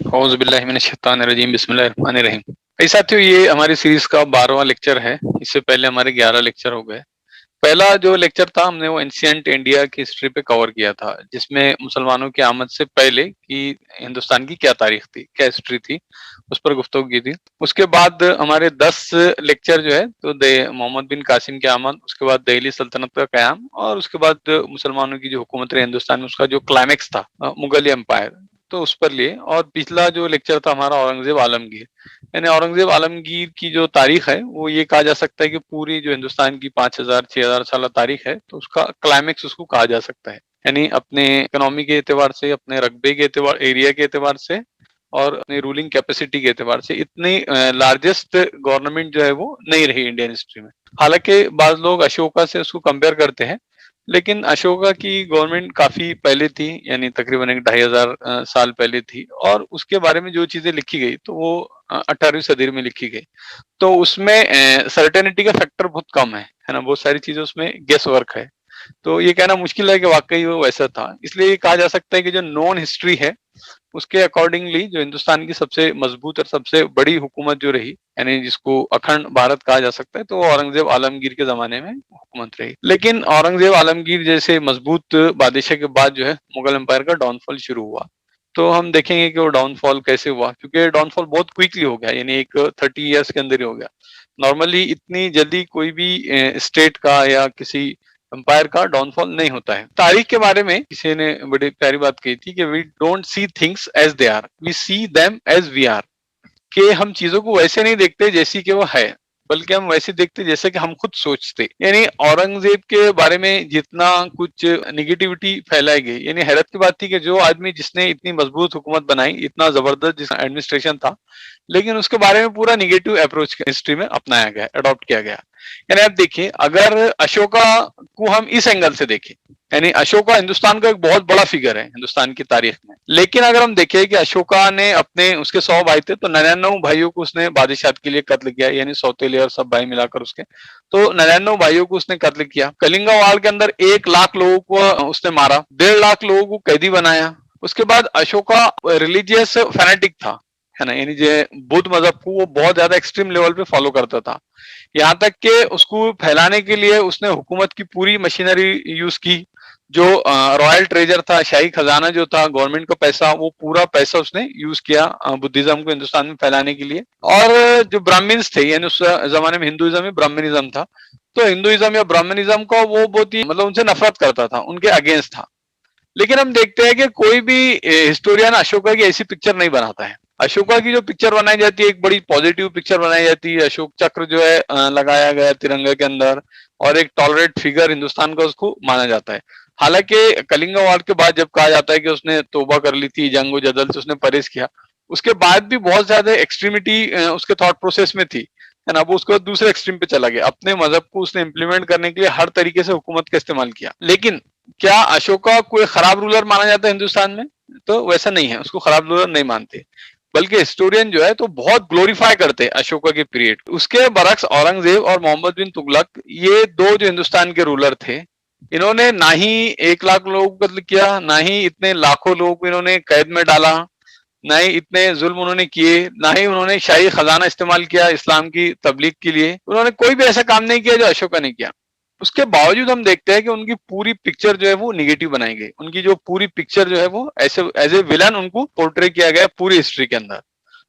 औज़ु बिल्लाहि मिनश शैतानिर रजीम बिस्मिल्लाहिर रहमानिर रहीम। भाई साथियों, ये हमारी सीरीज का 12वां लेक्चर है। इससे पहले हमारे 11 लेक्चर हो गए। पहला जो लेक्चर था हमने वो एंशिएंट इंडिया की हिस्ट्री पे कवर किया था, जिसमें मुसलमानों की आमद से पहले की हिंदुस्तान की क्या तारीख थी, क्या हिस्ट्री थी, उस पर गुफ्तगू की थी। उसके बाद हमारे 10 लेक्चर जो है तो मोहम्मद बिन कासिम की आमद, उसके बाद दिल्ली सल्तनत का कयाम और उसके बाद मुसलमानों की जो हुकूमत रही हिंदुस्तान में उसका जो क्लाइमेक्स था मुगल एम्पायर, तो उस पर लिए। और पिछला जो लेक्चर था हमारा औरंगजेब आलमगीर, यानी औरंगजेब आलमगीर की जो तारीख है वो ये कहा जा सकता है कि पूरी जो हिंदुस्तान की 5000 6000 साल तारीख है तो उसका क्लाइमेक्स उसको कहा जा सकता है। यानी अपने इकोनॉमी के एतबार से, अपने रकबे के एतबार, एरिया के एतबार से और अपनी रूलिंग कैपेसिटी के एतबार से इतनी लार्जेस्ट गवर्नमेंट जो है वो नहीं रही इंडियन हिस्ट्री में। हालांकि बाज लोग अशोका से उसको कंपेयर करते हैं, लेकिन अशोका की गवर्नमेंट काफी पहले थी, यानी तकरीबन एक 2500 साल पहले थी। और उसके बारे में जो चीजें लिखी गई तो वो 18वीं सदी में लिखी गई। तो उसमें सर्टेनिटी का फैक्टर बहुत कम है ना, बहुत सारी चीजें उसमें गेस वर्क है। तो ये कहना मुश्किल है कि वाकई वो वैसा था। इसलिए ये कहा जा सकता है कि जो नॉन हिस्ट्री है उसके अकॉर्डिंगली जो हिंदुस्तान की सबसे मजबूत और सबसे बड़ी हुकूमत जो रही, यानी जिसको अखंड भारत कहा जा सकता है, तो वो औरंगजेब आलमगीर के जमाने में हुकूमत रही। लेकिन औरंगजेब आलमगीर जैसे मजबूत बादशाह के बाद जो है मुगल एम्पायर का डाउनफॉल शुरू हुआ। तो हम देखेंगे कि वो डाउनफॉल कैसे हुआ, क्योंकि डाउनफॉल बहुत क्विकली हो गया, यानी एक 30 ईयर्स के अंदर ही हो गया। नॉर्मली इतनी जल्दी कोई भी स्टेट का या किसी एम्पायर का डाउनफॉल नहीं होता है। तारीख के बारे में किसी ने बड़ी प्यारी बात कही थी कि we don't see things as they are, we see them as we are. कि हम चीजों को वैसे नहीं देखते जैसी कि वो है, बल्कि हम वैसे देखते जैसे कि हम खुद सोचते। यानी औरंगजेब के बारे में जितना कुछ निगेटिविटी फैलाई गई, यानी हैरत की बात थी कि जो आदमी जिसने इतनी मजबूत हुकूमत बनाई, इतना जबरदस्त जिसका एडमिनिस्ट्रेशन था, लेकिन उसके बारे में पूरा निगेटिव अप्रोच हिस्ट्री में अपनाया गया, अडॉप्ट किया गया। यानी आप देखिए, अगर अशोका को हम इस एंगल से देखें, यानी अशोका हिंदुस्तान का एक बहुत बड़ा फिगर है हिंदुस्तान की तारीख में। लेकिन अगर हम देखें कि अशोका ने अपने, उसके 100 भाई थे, तो 99 भाइयों को उसने बादशाह के लिए कत्ल किया, यानी सौतेले और सब भाई मिलाकर उसके, तो 99 भाइयों को उसने कत्ल किया। कलिंगा वार के अंदर 1 लाख लोगों को उसने मारा, 1.5 लाख लोगों को कैदी बनाया। उसके बाद अशोका रिलीजियस फैनेटिक था, है ना, यानी जो बुद्ध मजहब को वो बहुत ज्यादा एक्सट्रीम लेवल पे फॉलो करता था। यहाँ तक कि उसको फैलाने के लिए उसने हुकूमत की पूरी मशीनरी यूज की। जो रॉयल ट्रेजर था, शाही खजाना जो था, गवर्नमेंट का पैसा, वो पूरा पैसा उसने यूज किया बुद्धिज्म को हिंदुस्तान में फैलाने के लिए। और जो ब्राह्मण्स थे, यानी उस जमाने में हिंदुइज्म ही ब्राह्मणिज्म था, तो हिंदुइज्म या ब्राह्मणिज्म को वो बहुत ही मतलब उनसे नफरत करता था, उनके अगेंस्ट था। लेकिन हम देखते हैं कि कोई भी हिस्टोरियन अशोका की ऐसी पिक्चर नहीं बनाता है। अशोका की जो पिक्चर बनाई जाती है, एक बड़ी पॉजिटिव पिक्चर बनाई जाती है। अशोक चक्र जो है लगाया गया तिरंगे के अंदर, और एक टॉलरेट फिगर हिंदुस्तान का उसको माना जाता है। हालांकि कलिंगा वार के बाद जब कहा जाता है कि उसने तौबा कर ली थी, जंग जदल से उसने परहेज किया, उसके बाद भी बहुत ज्यादा एक्सट्रीमिटी उसके थॉट प्रोसेस में थी, है ना। वो उसके बाद दूसरे एक्सट्रीम पे चला गया, अपने मजहब को उसने इम्प्लीमेंट करने के लिए हर तरीके से हुकूमत का इस्तेमाल किया। लेकिन क्या अशोका कोई खराब रूलर माना जाता है हिंदुस्तान में? तो वैसा नहीं है, उसको खराब रूलर नहीं मानते, बल्कि हिस्टोरियन जो है तो बहुत ग्लोरीफाई करते हैं अशोका के पीरियड। उसके बरक्स औरंगजेब और मोहम्मद बिन तुगलक, ये दो जो हिंदुस्तान के रूलर थे, इन्होंने ना ही 1 लाख लोगों को कत्ल किया, ना ही इतने लाखों लोगों को इन्होंने कैद में डाला, ना ही इतने जुल्म उन्होंने किए, ना ही उन्होंने शाही खजाना इस्तेमाल किया इस्लाम की तबलीग के लिए। उन्होंने कोई भी ऐसा काम नहीं किया जो अशोका ने किया। उसके बावजूद हम देखते हैं कि उनकी पूरी पिक्चर जो है वो निगेटिव बनाई गई। उनकी जो पूरी पिक्चर जो है वो ऐसे एज ए विलन उनको पोर्ट्रे किया गया पूरी हिस्ट्री के अंदर।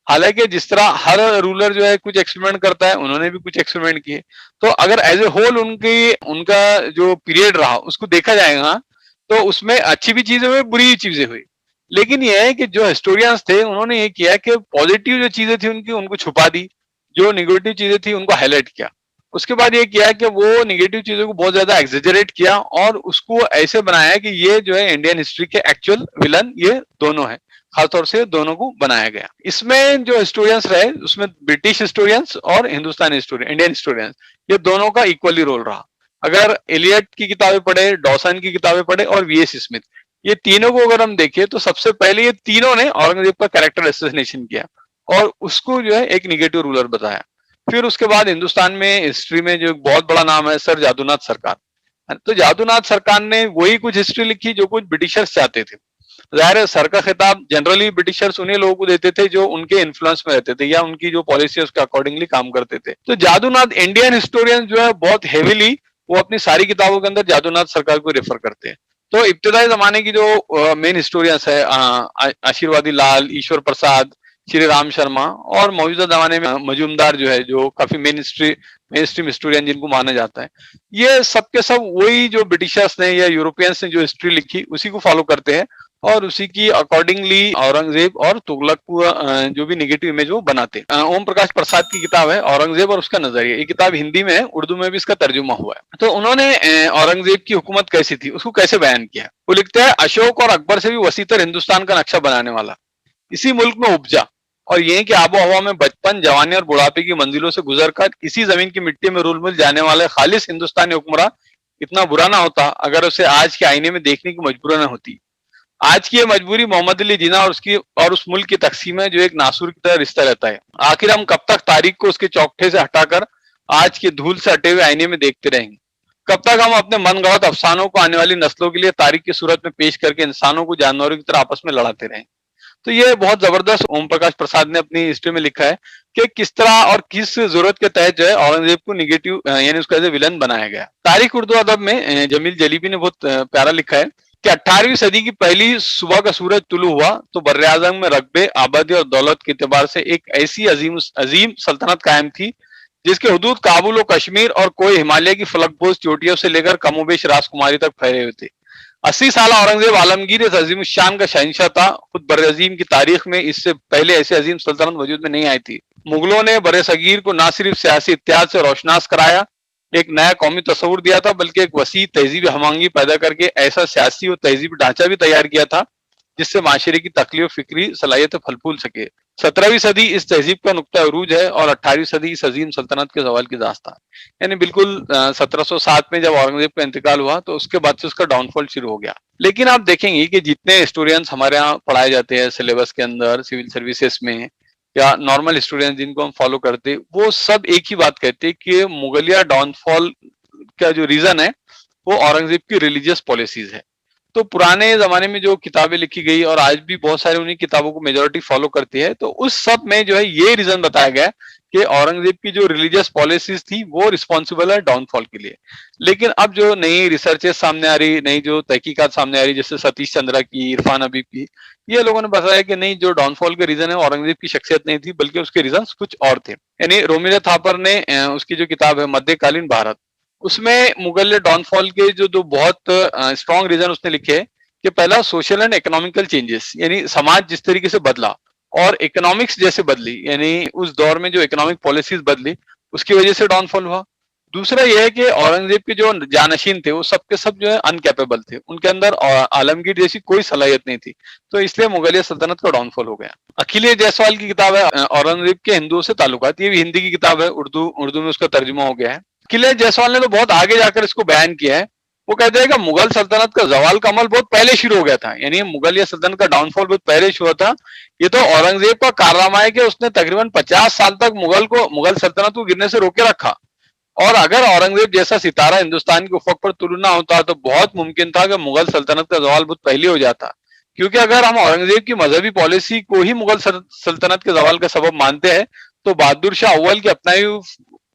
हालांकि जिस तरह हर रूलर जो है कुछ एक्सपेरिमेंट करता है, उन्होंने भी कुछ एक्सपेरिमेंट किए। तो अगर एज ए होल उनकी उनका जो पीरियड रहा उसको देखा जाएगा, तो उसमें अच्छी भी चीजें हुई, बुरी भी चीजें हुई। लेकिन यह है कि जो हिस्टोरियंस थे उन्होंने ये किया कि पॉजिटिव जो चीजें थी उनकी, उनको छुपा दी, जो निगेटिव चीजें थी उनको हाईलाइट किया। उसके बाद ये किया कि वो निगेटिव चीजों को बहुत ज्यादा एक्सेजरेट किया और उसको ऐसे बनाया कि ये जो है इंडियन हिस्ट्री के एक्चुअल विलन ये दोनों है। खासतौर से दोनों को बनाया गया। इसमें जो हिस्टोरियंस रहे उसमें ब्रिटिश हिस्टोरियंस और हिंदुस्तानी हिस्टोरियन, इंडियन हिस्टोरियंस, ये दोनों का इक्वली रोल रहा। अगर एलियट की किताबें पढ़े, डॉसन की किताबें पढ़े और वीएस स्मिथ, ये तीनों को अगर हम देखें तो सबसे पहले ये तीनों ने औरंगजेब का कैरेक्टर एसोसिनेशन किया और उसको जो है एक निगेटिव रूलर बताया। फिर उसके बाद हिंदुस्तान में हिस्ट्री में जो एक बहुत बड़ा नाम है सर जादूनाथ सरकार। तो जादूनाथ सरकार ने वही कुछ हिस्ट्री लिखी जो कुछ ब्रिटिशर्स चाहते थे। ज़ाहिर है सर का खिताब जनरली ब्रिटिशर्स उन्हीं लोगों को देते थे जो उनके इन्फ्लुएंस में रहते थे या उनकी जो पॉलिसी है उसके अकॉर्डिंगली काम करते थे। तो जादूनाथ इंडियन हिस्टोरियन जो है बहुत हेविली वो अपनी सारी किताबों के अंदर जादूनाथ सरकार को रेफर करते हैं। तो इब्तदाई जमाने की जो मेन हिस्टोरियंस है आशीर्वादी लाल, ईश्वर प्रसाद, श्री राम शर्मा और मौजूदा जमाने में मजूमदार जो है जो काफी मेन स्ट्रीम हिस्टोरियन जिनको माना जाता है, ये सब के सब वही जो ब्रिटिशर्स ने या यूरोपियंस ने जो हिस्ट्री लिखी उसी को फॉलो करते हैं और उसी की अकॉर्डिंगली औरंगजेब और तुगलक को जो भी नेगेटिव इमेज वो बनाते हैं। ओम प्रकाश प्रसाद की किताब है औरंगजेब और उसका नजरिया, ये किताब हिंदी में है, उर्दू में भी इसका तर्जुमा हुआ है। तो उन्होंने औरंगजेब की हुकूमत कैसी थी उसको कैसे बयान किया। वो लिखते हैं अशोक और अकबर से भी वसीतर हिंदुस्तान का नक्शा बनाने वाला, इसी मुल्क में उपजा और यहीं की आबो हवा में बचपन, जवानी और बुढ़ापे की मंजिलों से गुजरकर इसी जमीन की मिट्टी में रूल मिल जाने वाले खालिस हिंदुस्तानी हुक्मरान इतना बुरा ना होता अगर उसे आज के आईने में देखने की मजबूरी न होती। आज की ये मजबूरी मोहम्मद अली जिन्ना और उस मुल्क की तकसीम है जो एक नासूर की तरह रिश्ता रहता है। आखिर हम कब तक तारीख को उसके चौकठे से हटाकर आज की धूल से हटे हुए आईने में देखते रहेंगे। कब तक हम अपने मनगढ़ंत अफसानों को आने वाली नस्लों के लिए तारीख की सूरत में पेश करके इंसानों को जानवरों की तरह आपस में लड़ाते रहेंगे। तो ये बहुत जबरदस्त ओम प्रकाश प्रसाद ने अपनी हिस्ट्री में लिखा है कि किस तरह और किस जरूरत के तहत जो है औरंगजेब को निगेटिव यानी उसको एज ए विलन बनाया गया। तारीख उर्दू अदब में जमील जलीबी ने बहुत प्यारा लिखा है कि 18वीं सदी की पहली सुबह का सूरज तुलू हुआ तो बर्रे आजम में रकबे, आबादी और दौलत के एतबार से एक ऐसी अजीम सल्तनत कायम थी जिसके हुदूद काबुल और कश्मीर और कोई हिमालय की फलकपोश चोटियों से लेकर कमोबेश राजकुमारी तक फैले हुए थे। 80 साल औरंगजेब आलमगीर इस अजीम शान का शहंशाह था। खुद बर्रे अजीम की तारीख में इससे पहले ऐसे अजीम सल्तनत वजूद में नहीं आई थी। मुगलों ने बर्रे सगीर को न सिर्फ सियासी इत्याद से रोशनास कराया, एक नया कौमी तस्वुर दिया था, बल्कि एक वसी तहजीब हमंगी पैदा करके ऐसा सियासी और तहजीबी ढांचा भी तैयार किया था जिससे माशरे की तकलीफ फिक्री सलाहियत फल फूल सके। 17वीं सदी इस तहजीब का नुक्ता अरूज है और 18वीं सदी इस अजीम सल्तनत के जवाल की दास्तान। यानी बिल्कुल 1707 में जब औरंगजेब का इंतकाल हुआ तो उसके बाद से उसका डाउनफॉल शुरू हो गया। लेकिन आप देखेंगे कि जितने हिस्टोरियंस हमारे यहाँ पढ़ाए जाते हैं सिलेबस के अंदर, सिविल सर्विसेज में या नॉर्मल स्टूडेंट जिनको हम फॉलो करते, वो सब एक ही बात कहते हैं कि मुगलिया डाउनफॉल का जो रीजन है वो औरंगजेब की रिलीजियस पॉलिसीज है। तो पुराने जमाने में जो किताबें लिखी गई और आज भी बहुत सारे उन्हीं किताबों को मेजोरिटी फॉलो करती है, तो उस सब में जो है ये रीजन बताया गया कि औरंगजेब की जो रिलीजियस पॉलिसीज थी वो रिस्पॉन्सिबल है डाउनफॉल के लिए। लेकिन अब जो नई रिसर्चेस सामने आ रही, नई जो तहकीकात सामने आ रही, जैसे सतीश चंद्रा की, इरफान हबीब की, ये लोगों ने बताया कि नहीं, जो डाउनफॉल के रीजन है औरंगजेब की शख्सियत नहीं थी बल्कि उसके रीजन कुछ और थे। यानी रोमिला थापर ने उसकी जो किताब है मध्यकालीन भारत, उसमें मुगल डाउनफॉल के जो दो बहुत स्ट्रॉन्ग रीजन उसने लिखे हैं कि पहला सोशल एंड इकोनॉमिकल चेंजेस, यानी समाज जिस तरीके से बदला और इकोनॉमिक्स जैसे बदली, यानी उस दौर में जो इकोनॉमिक पॉलिसीज बदली उसकी वजह से डाउनफॉल हुआ। दूसरा यह है कि औरंगजेब के जो जानशीन थे वो सब के सब जो है अनकैपेबल थे, उनके अंदर आलमगीर जैसी कोई सलाहियत नहीं थी, तो इसलिए मुगलिया सल्तनत का डाउनफॉल हो गया। अखिलेश जायसवाल की किताब है औरंगजेब के हिंदुओं से ताल्लुकात, ये भी हिंदी की किताब है, उर्दू में उसका तर्जुमा हो गया है। अखिलेश जायसवाल ने तो बहुत आगे जाकर इसको बयान किया है। वो कहते हैं कि मुगल सल्तनत का जवाल का अमल बहुत पहले शुरू हो गया था, यानी मुगलिया सल्तनत का डाउनफॉल बहुत पहले शुरू हुआ था। ये तो औरंगजेब का कारनामा है कि उसने तकरीबन 50 साल तक मुगल सल्तनत को गिरने से रोके रखा। और अगर औरंगजेब जैसा सितारा हिंदुस्तान के उफक पर तुलना होता तो बहुत मुमकिन था कि मुगल सल्तनत का जवाल बहुत पहले हो जाता। क्योंकि अगर हम औरंगजेब की मजहबी पॉलिसी को ही मुगल सल्तनत के जवाल का सबब मानते हैं तो बहादुर शाह अव्वल की अपनाई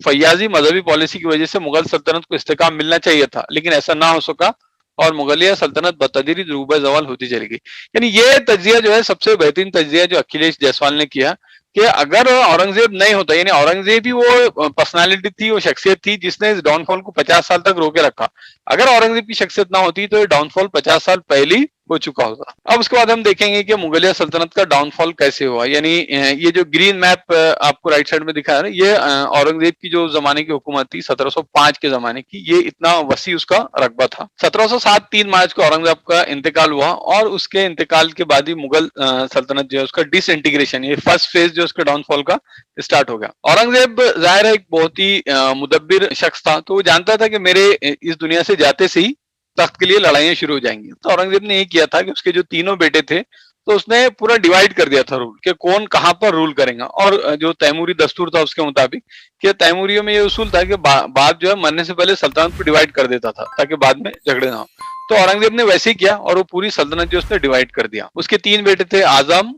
फैयाजी मजहबी पॉलिसी की वजह से मुगल सल्तनत को इस्तेकाम मिलना चाहिए था, लेकिन ऐसा ना हो सका और मुगलिया सल्तनत बतदरीज रूबे जवाल होती चली गई। यानी ये तजिया जो है सबसे बेहतरीन तजिया जो अखिलेश जायसवाल ने किया कि अगर औरंगजेब नहीं होता, यानी औरंगजेब ही वो पर्सनालिटी थी, वो शख्सियत थी जिसने इस डाउनफॉल को 50 साल तक रोके रखा, अगर औरंगजेब की शख्सियत ना होती तो ये डाउनफॉल 50 साल पहले ही हो चुका होता। अब उसके बाद हम देखेंगे कि मुगलिया सल्तनत का डाउनफॉल कैसे हुआ। यानी ये जो ग्रीन मैप आपको राइट साइड में दिखा है ना, ये औरंगजेब की जो जमाने की हुकूमत थी 1705 के जमाने की, ये इतना वसी उसका रकबा था। 1707 3 मार्च को औरंगजेब का इंतकाल हुआ और उसके इंतकाल के बाद ही मुगल सल्तनत जो है उसका डिसइंटीग्रेशन, ये फर्स्ट फेज जो उसके डाउनफॉल का स्टार्ट हो गया। औरंगजेब जाहिर है एक बहुत ही मुदब्बिर शख्स था, तो वो जानता था कि मेरे इस दुनिया से जाते से ही तख्त के लिए लड़ाइयां शुरू हो जाएंगी। तो औरंगजेब ने ये किया था कि उसके जो तीनों बेटे थे तो उसने पूरा डिवाइड कर दिया था रूल, कि कौन कहां पर रूल करेगा। और जो तैमूरी दस्तूर था उसके मुताबिक कि तैमूरियों में ये उसूल था कि बाप जो है मरने से पहले सल्तनत को डिवाइड कर देता था ताकि बाद में झगड़े ना हो। तो औरंगजेब ने वैसे ही किया और वो पूरी सल्तनत जो उसने डिवाइड कर दिया। उसके 3 बेटे थे, आजम,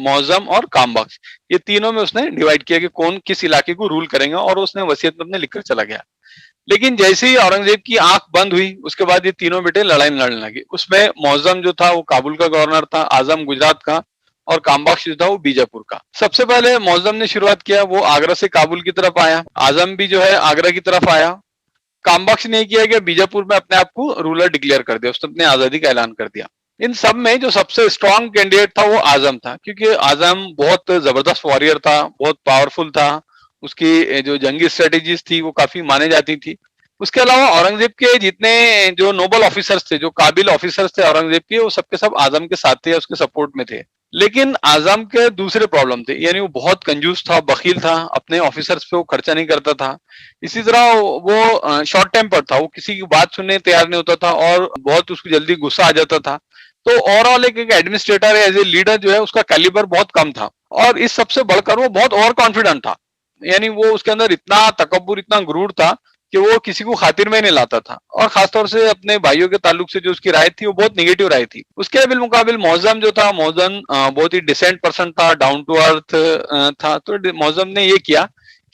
मौजम और कामबख्श। ये तीनों में उसने डिवाइड किया कि कौन किस इलाके को रूल करेंगे और उसने वसीयत में अपने लिखकर चला गया। लेकिन जैसे ही औरंगजेब की आंख बंद हुई, उसके बाद ये तीनों बेटे लड़ाई लड़ने लगे। उसमें मौजम जो था वो काबुल का गवर्नर था, आजम गुजरात का और कामबख्श जो था वो बीजापुर का। सबसे पहले मौजम ने शुरुआत किया, वो आगरा से काबुल की तरफ आया। आजम भी जो है आगरा की तरफ आया। कामबख्श ने किया कि बीजापुर में अपने आप को रूलर डिक्लेयर कर दिया, उसने अपनी आजादी का ऐलान कर दिया। इन सब में जो सबसे स्ट्रांग कैंडिडेट था वो आजम था, क्योंकि आजम बहुत जबरदस्त वॉरियर था, बहुत पावरफुल था। उसकी जो जंगी स्ट्रेटेजीज थी वो काफी माने जाती थी। उसके अलावा औरंगजेब के जितने जो नोबल ऑफिसर्स थे, जो काबिल ऑफिसर्स थे औरंगजेब के, वो सबके सब आजम के साथ थे या उसके सपोर्ट में थे। लेकिन आजम के दूसरे प्रॉब्लम थे, यानी वो बहुत कंजूस था, बखील था, अपने ऑफिसर्स पे वो खर्चा नहीं करता था। इसी तरह वो शॉर्ट टेम्पर था, वो किसी की बात सुनने तैयार नहीं होता था और बहुत उसको जल्दी गुस्सा आ जाता था। तो ओवरऑल एक एडमिनिस्ट्रेटर एज ए लीडर जो है उसका कैलिबर बहुत कम था। और इस सबसे बढ़कर वो बहुत ओवर कॉन्फिडेंट था, यानी वो उसके अंदर इतना तकब्बुर, इतना गुरूर था कि वो किसी को खातिर में नहीं लाता था। और खासतौर से अपने भाइयों के ताल्लुक से जो उसकी राय थी वो बहुत निगेटिव राय थी। उसके बिलमुकाबिल मौजम जो था, मौजम बहुत ही डिसेंट पर्सन था, डाउन टू अर्थ था। तो मौजम ने ये किया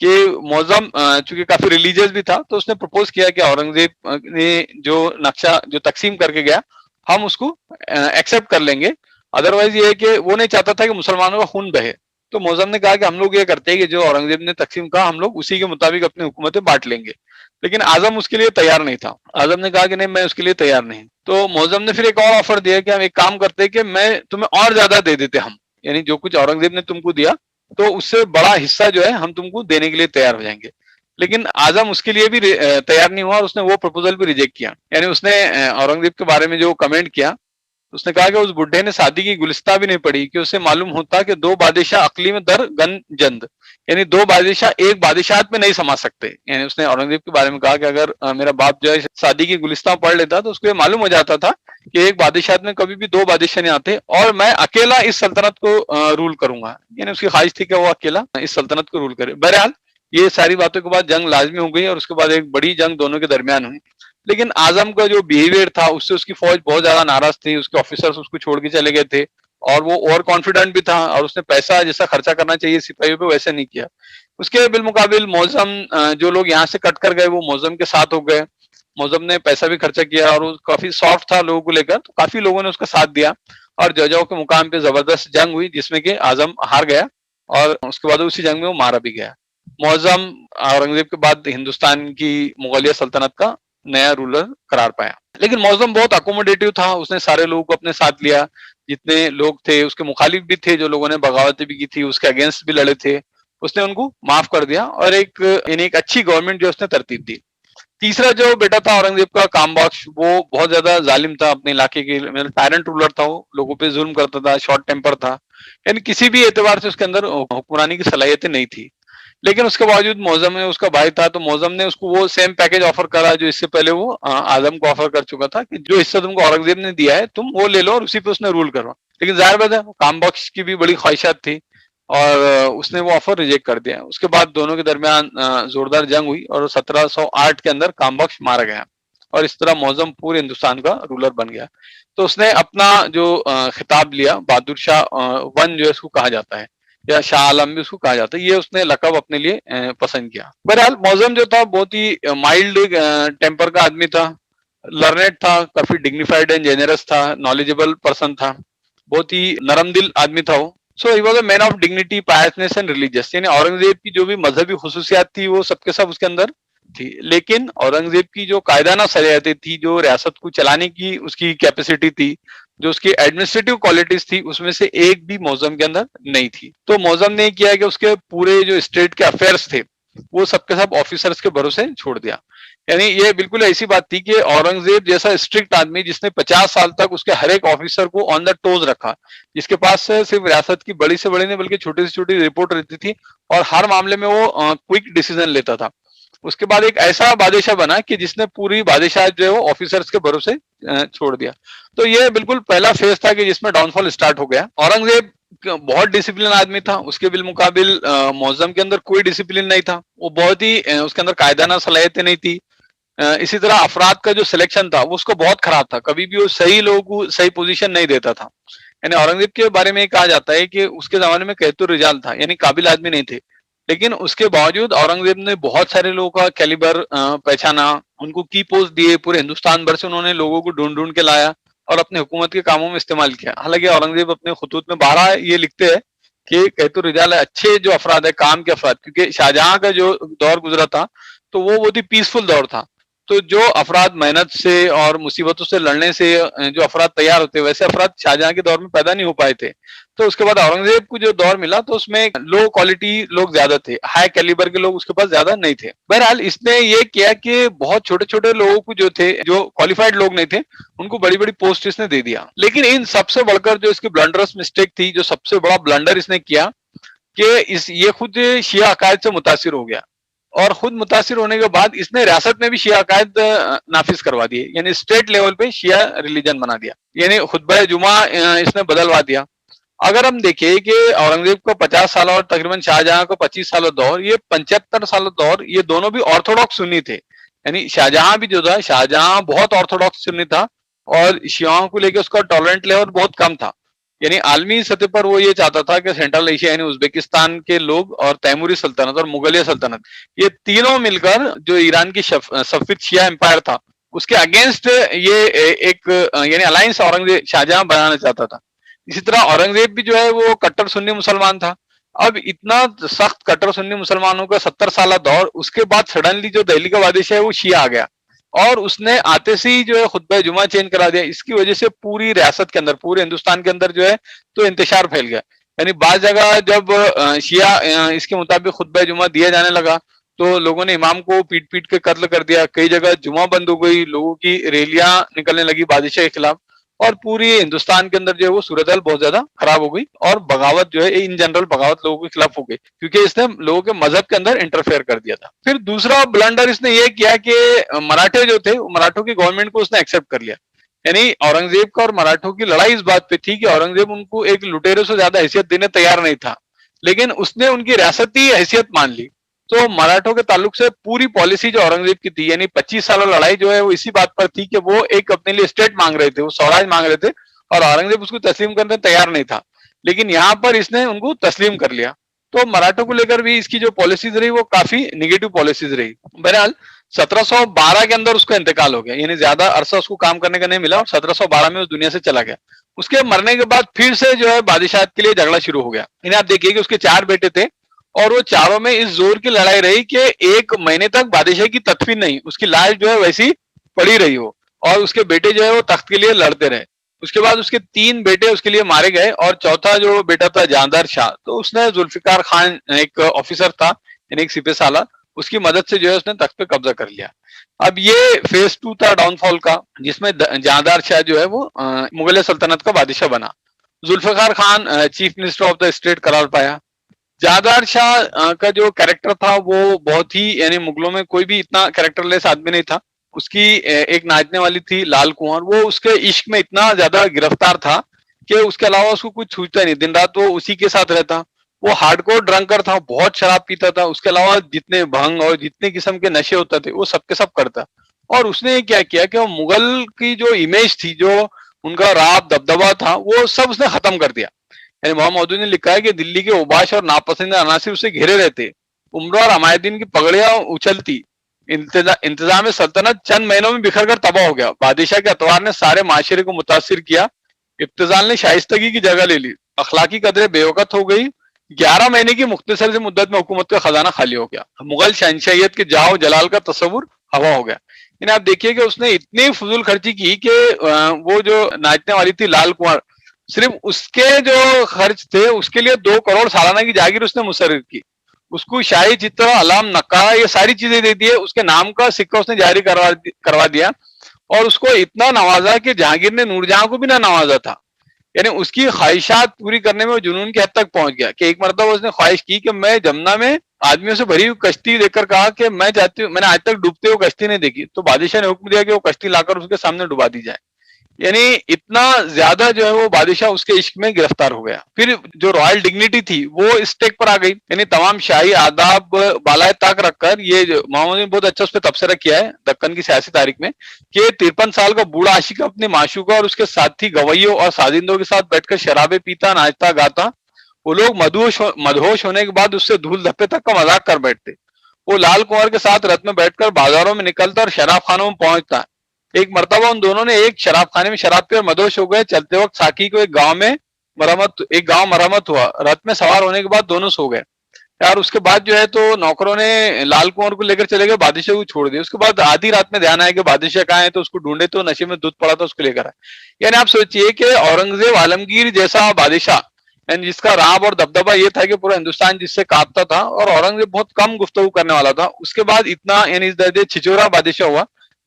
कि मौजम चूंकि काफी रिलीजियस भी था, तो उसने प्रपोज किया कि औरंगजेब ने जो नक्शा जो तकसीम करके गया, हम उसको एक्सेप्ट कर लेंगे। अदरवाइज ये है कि वो नहीं चाहता था कि मुसलमानों का खून बहे। तो मौजम ने कहा कि हम लोग ये करते हैं कि जो औरंगजेब ने तकसीम कहा, हम लोग उसी के मुताबिक अपनी हुकूमतें बांट लेंगे। लेकिन आजम उसके लिए तैयार नहीं था। आजम ने कहा कि नहीं, मैं उसके लिए तैयार नहीं। तो मौजम ने फिर एक और ऑफर दिया कि हम एक काम करते हैं कि मैं तुम्हें और ज्यादा दे देते हम, यानी जो कुछ औरंगजेब ने तुमको दिया तो उससे बड़ा हिस्सा जो है हम तुमको देने के लिए तैयार हो जाएंगे। लेकिन आजम उसके लिए भी तैयार नहीं हुआ और उसने वो प्रपोजल भी रिजेक्ट किया। यानी उसने औरंगजेब के बारे में जो कमेंट किया, उसने कहा कि उस बुढ़े ने शादी की गुलिस्ता भी नहीं पढ़ी कि उसे मालूम होता कि दो बादशाह अकली में दर गन जंद, यानी दो बादशाह एक बादशाहत में नहीं समा सकते। यानी उसने औरंगजेब के बारे में कहा कि अगर मेरा बाप जो है शादी की गुलिस्ता पढ़ लेता तो उसको ये मालूम हो जाता था कि एक बादशाहत में कभी भी दो बादशाह नहीं आते और मैं अकेला इस सल्तनत को रूल करूंगा। यानी उसकी ख्वाहिश थी कि वो अकेला इस सल्तनत को रूल करे। बहरहाल ये सारी बातों के बाद जंग लाजमी हो गई और उसके बाद एक बड़ी जंग दोनों के दरमियान हुई। लेकिन आजम का जो बिहेवियर था उससे उसकी फौज बहुत ज्यादा नाराज थी, उसके ऑफिसर्स उसको छोड़ के चले गए थे और वो ओवर कॉन्फिडेंट भी था और उसने पैसा जैसा खर्चा करना चाहिए सिपाहियों पे वैसे नहीं किया। उसके बिलमुकाबिल मौजम जो लोग यहाँ से कट कर गए वो मौजम के साथ हो गए। मौजम ने पैसा भी खर्चा किया और वो काफी सॉफ्ट था लोगों को लेकर, तो काफी लोगों ने उसका साथ दिया और जजाओ के मुकाम पे जबरदस्त जंग हुई जिसमें कि आजम हार गया और उसके बाद उसी जंग में वो मारा भी गया। मौजम औरंगजेब के बाद हिंदुस्तान की मुगलिया सल्तनत का नया रूलर करार पाया। लेकिन मौजम बहुत अकोमोडेटिव था, उसने सारे लोगों को अपने साथ लिया। जितने लोग थे उसके मुखालिफ भी थे, जो लोगों ने बगावतें भी की थी, उसके अगेंस्ट भी लड़े थे, उसने उनको माफ कर दिया और एक अच्छी गवर्नमेंट जो उसने तरतीब दी। तीसरा जो बेटा था औरंगजेब का, कामबख्श, वो बहुत ज्यादा जालिम था अपने इलाके के, मतलब टायरेंट रूलर था, वो लोगों पे जुल्म करता था, शॉर्ट टेम्पर था, यानी किसी भी एतबार से उसके अंदर हुक्मरानी की सलाहियतें नहीं थी। लेकिन उसके बावजूद मौजम में उसका भाई था, तो मौजम ने उसको वो सेम पैकेज ऑफर करा जो इससे पहले वो आजम को ऑफर कर चुका था कि जो हिस्सा तुमको औरंगजेब ने दिया है तुम वो ले लो और उसी पे उसने रूल करो। लेकिन जाहिर बात है कामबख्श की भी बड़ी ख्वाहिशात थी और उसने वो ऑफर रिजेक्ट कर दिया। उसके बाद दोनों के दरमियान जोरदार जंग हुई और 1708 के अंदर कामबख्श मारा गया और इस तरह मौजम पूरे हिंदुस्तान का रूलर बन गया। तो उसने अपना जो खिताब लिया, बहादुर शाह वन जो है उसको कहा जाता है, या शाह आलम भी उसको कहा जाता है, ये उसने लकब अपने लिए पसंद किया। बहरहाल मौजम जो था बहुत ही माइल्ड टेम्पर का आदमी था, लर्नेड था, काफी डिग्निफाइड एंड जेनरस था, नॉलेजेबल पर्सन था, बहुत ही नरम दिल आदमी था वो। So he was a man of dignity, piousness and religious. यानी औरंगजेब की जो भी मजहबी खुसूसियात थी वो सबके सब उसके अंदर थी। लेकिन औरंगजेब की जो कायदाना सलाहियतें थी, जो रियासत को चलाने की उसकी कैपेसिटी थी, जो उसकी एडमिनिस्ट्रेटिव क्वालिटीज थी, उसमें से एक भी मौजम के अंदर नहीं थी। तो मौजम ने किया कि उसके पूरे जो स्टेट के अफेयर्स थे वो सबके सब ऑफिसर्स के भरोसे छोड़ दिया। यानी ये बिल्कुल ऐसी बात थी कि औरंगजेब जैसा स्ट्रिक्ट आदमी जिसने 50 साल तक उसके हर एक ऑफिसर को ऑन द टोज रखा, जिसके पास से सिर्फ रियासत की बड़ी से बड़ी नहीं बल्कि छोटी से छोटी रिपोर्ट रहती थी और हर मामले में वो क्विक डिसीजन लेता था। उसके बाद एक ऐसा बादशाह बना कि जिसने पूरी बादशाह जो है वो ऑफिसर्स के भरोसे छोड़ दिया। तो ये बिल्कुल पहला फेज था कि जिसमें डाउनफॉल स्टार्ट हो गया। औरंगजेब बहुत डिसिप्लिन आदमी था, उसके बिलमुकाबिल मौजम के अंदर कोई डिसिप्लिन नहीं था। वो बहुत ही उसके अंदर कायदाना सलाहियतें नहीं थी, इसी तरह अफराद का जो सिलेक्शन था वो उसको बहुत खराब था, कभी भी वो सही लोगों को सही पोजीशन नहीं देता था। यानी औरंगजेब के बारे में कहा जाता है कि उसके जमाने में कहतुर रिजाल था, यानी काबिल आदमी नहीं थे, लेकिन उसके बावजूद औरंगजेब ने बहुत सारे लोगों का कैलिबर पहचाना, उनको की पोस्ट दिए, पूरे हिंदुस्तान भर से उन्होंने लोगों को ढूंढ ढूंढ के लाया और अपने हुकूमत के कामों में इस्तेमाल किया। हालांकि औरंगजेब अपने खुतूत में 12 ये लिखते हैं कि कहतुर रिजाल अच्छे जो अफराद है, काम के अफराद, क्योंकि शाहजहां का जो दौर गुजरा था तो वो बहुत ही पीसफुल दौर था। तो जो अफराद मेहनत से और मुसीबतों से लड़ने से जो अफराद तैयार होते, वैसे अफराद शाहजहां के दौर में पैदा नहीं हो पाए थे। तो उसके बाद औरंगजेब को जो दौर मिला तो उसमें लो क्वालिटी लोग ज्यादा थे, हाई कैलिबर के लोग उसके पास ज्यादा नहीं थे। बहरहाल इसने ये किया कि बहुत छोटे छोटे लोगों को जो थे, जो क्वालिफाइड लोग नहीं थे, उनको बड़ी बड़ी पोस्ट इसने दे दिया। लेकिन इन सबसे बढ़कर जो इसकी ब्लंडरस मिस्टेक थी, जो सबसे बड़ा ब्लंडर इसने किया कि ये खुद शिया अकायद से मुतासिर हो गया, और खुद मुतासिर होने के बाद इसने रियासत में भी शिया अकायद नाफिज करवा दिए, यानी स्टेट लेवल पे शिया रिलीजन बना दिया, यानी खुतबा जुमा इसने बदलवा दिया। अगर हम देखें कि औरंगजेब को 50 साल और तकरीबन शाहजहां को 25 साल दौर, ये 75 साल दौर, ये दोनों भी ऑर्थोडॉक्स सुन्नी थे। यानी शाहजहां भी जो था, शाहजहां बहुत ऑर्थोडॉक्स सुन्नी था और शियाओं को लेकर उसका टॉलरेंट लेवल बहुत कम था। यानी आलमी सतह पर वो ये चाहता था कि सेंट्रल एशिया यानी उज्बेकिस्तान के लोग और तैमूरी सल्तनत और मुगलिया सल्तनत, ये तीनों मिलकर जो ईरान की सफविद शिया एम्पायर था उसके अगेंस्ट ये एक यानी अलायंस औरंगजेब शाहजहां बनाना चाहता था। इसी तरह औरंगजेब भी जो है वो कट्टर सुन्नी मुसलमान था। अब इतना सख्त कट्टर सुन्नी मुसलमानों का 70 साल दौर, उसके बाद सडनली जो दिल्ली का बादशाह है वो शिया आ गया और उसने आते से ही जो है खुतबा जुमा चेंज करा दिया। इसकी वजह से पूरी रियासत के अंदर, पूरे हिंदुस्तान के अंदर जो है तो इंतशार फैल गया। यानी बाज जगह जब शिया इसके मुताबिक खुतबा जुमा दिया जाने लगा तो लोगों ने इमाम को पीट पीट के कत्ल कर दिया, कई जगह जुमा बंद हो गई, लोगों की रैलियां निकलने लगी बादशाह के खिलाफ, और पूरी हिंदुस्तान के अंदर जो है वो सूरत हाल बहुत ज्यादा खराब हो गई और बगावत जो है इन जनरल बगावत लोगों के खिलाफ हो गई, क्योंकि इसने लोगों के मजहब के अंदर इंटरफेयर कर दिया था। फिर दूसरा ब्लंडर इसने ये किया कि मराठे जो थे, मराठों की गवर्नमेंट को उसने एक्सेप्ट कर लिया। यानी औरंगजेब का और मराठों की लड़ाई इस बात पे थी कि औरंगजेब उनको एक लुटेरे से ज्यादा हैसियत देने तैयार नहीं था, लेकिन उसने उनकी रियासती हैसियत मान ली। तो मराठों के ताल्लुक से पूरी पॉलिसी जो औरंगजेब की थी, यानी 25 साल लड़ाई जो है वो इसी बात पर थी कि वो एक अपने लिए स्टेट मांग रहे थे, वो स्वराज मांग रहे थे, और औरंगजेब उसको तस्लीम करने तैयार नहीं था। लेकिन यहाँ पर इसने उनको तस्लीम कर लिया। तो मराठों को लेकर भी इसकी जो पॉलिसीज रही वो काफी निगेटिव पॉलिसीज रही। बहरहाल 1712 के अंदर उसका इंतकाल हो गया, यानी ज्यादा अरसा उसको काम करने का नहीं मिला और 1712 में उस दुनिया से चला गया। उसके मरने के बाद फिर से जो है बादशाहत के लिए झगड़ा शुरू हो गया। इन्हें आप देखिए कि उसके 4 बेटे थे और वो चारों में इस जोर की लड़ाई रही कि 1 महीने तक बादशाह की तदफीन नहीं, उसकी लाश जो है वैसी पड़ी रही हो, और उसके बेटे जो है वो तख्त के लिए लड़ते रहे। उसके बाद उसके 3 बेटे उसके लिए मारे गए और चौथा जो बेटा था जहांदार शाह, तो उसने जुल्फिकार खान एक ऑफिसर था, यानी एक सिपह सालार, उसकी मदद से जो है उसने तख्त पे कब्जा कर लिया। अब ये फेज 2 था डाउनफॉल का, जिसमें जहांदार शाह जो है वो मुगल सल्तनत का बादशाह बना। Zulfiqar Khan chief minister of the state करार पाया। जहांदार शाह का जो कैरेक्टर था वो बहुत ही, यानी मुगलों में कोई भी इतना कैरेक्टरलेस आदमी नहीं था। उसकी एक नाचने वाली थी लाल कुंवर, वो उसके इश्क में इतना ज्यादा गिरफ्तार था कि उसके अलावा उसको कुछ छूटता नहीं, दिन रात वो उसी के साथ रहता। वो हार्डकोर ड्रंकर था, बहुत शराब पीता था, उसके अलावा जितने भंग और जितने किस्म के नशे होते थे वो सबके सब करता। और उसने क्या किया कि वो मुगल की जो इमेज थी, जो उनका राब दबदबा था, वो सब उसने खत्म कर दिया। यानी मोहम्मद मौदूद ने लिखा है कि दिल्ली के उबाश और नापसंदीदा अनासिर उसे घेरे रहते, उम्र और हमायदीन की पगड़ियां उछलती, इंतजाम सल्तनत चंद महीनों में बिखर कर तबाह हो गया। बादशाह के अतवार ने सारे माशरे को मुतासिर किया, इब्तिजाल ने शाइस्तगी की जगह ले ली, अखलाकी कदरें बेवकत हो गई, 11 महीने की मुख्तसर से मुद्दत में हुकूमत का खजाना खाली हो गया, मुगल शहनशाहियत के जाओ जलाल का तस्वुर हवा हो गया। इन्हें आप देखिए कि उसने इतनी फजूल खर्ची की कि वो जो नाचने वाली थी लाल कुंवर, सिर्फ उसके जो खर्च थे उसके लिए 2 करोड़ सालाना की जागीर उसने मुसर्रिफ की। उसको शाही चित्र, अलाम, नक्कारा, ये सारी चीजें दे दी है, उसके नाम का सिक्का उसने जारी करवा दिया और उसको इतना नवाजा कि जहांगीर ने नूरजहां को भी ना नवाजा था। यानी उसकी ख्वाहिशात पूरी करने में वो जुनून की हद तक पहुंच गया कि एक मरतबा उसने ख्वाहिश की कि मैं जमुना में आदमियों से भरी हुई कश्ती देखकर कहा कि मैं चाहती हूँ, मैंने आज तक डूबते हुए कश्ती नहीं देखी, तो बादशाह ने हुक्म दिया कि वो कश्ती लाकर उसके सामने डुबा दी जाए। यानी इतना ज्यादा जो है वो बादशाह उसके इश्क में गिरफ्तार हो गया। फिर जो रॉयल डिग्निटी थी वो इस टेक पर आ गई, यानी तमाम शाही आदाब बालाए ताक रखकर ये मोहम्मद ने बहुत अच्छा उस पर तबसरा किया है दक्कन की सियासी तारीख में कि 53 साल का बूढ़ा आशिक अपनी माशूका और उसके साथी गवैयों और साजिंदों के साथ बैठकर शराबे पीता, नाचता, गाता। वो लोग मदहोश होने के बाद उससे धूल धप्पे तक का मजाक कर बैठते। वो लाल कुंवर के साथ रथ में बैठकर बाजारों में निकलता और शराब खानों में पहुंचता। एक मर्तबा उन दोनों ने एक शराब खाने में शराब पी और मदहोश हो गए। चलते वक्त साकी को एक गांव मरम्मत हुआ। रथ में सवार होने के बाद दोनों सो गए यार। उसके बाद जो है तो नौकरों ने लाल कुंवर को लेकर चले गए, बादशाह को छोड़ दिया। उसके बाद आधी रात में ध्यान आया कि बादशाह कहाँ है, तो उसको ढूंढे तो नशे में दूध पड़ा था, उसको लेकर आए। यानी आप सोचिए कि औरंगजेब आलमगीर जैसा बादशाह, यानी जिसका राब और दबदबा ये था कि पूरा हिंदुस्तान जिससे कांपता था, और औरंगजेब बहुत कम गुफ्तगू करने वाला था, उसके बाद इतना यानी इस दर्जे छिछोरा बादशाह हुआ।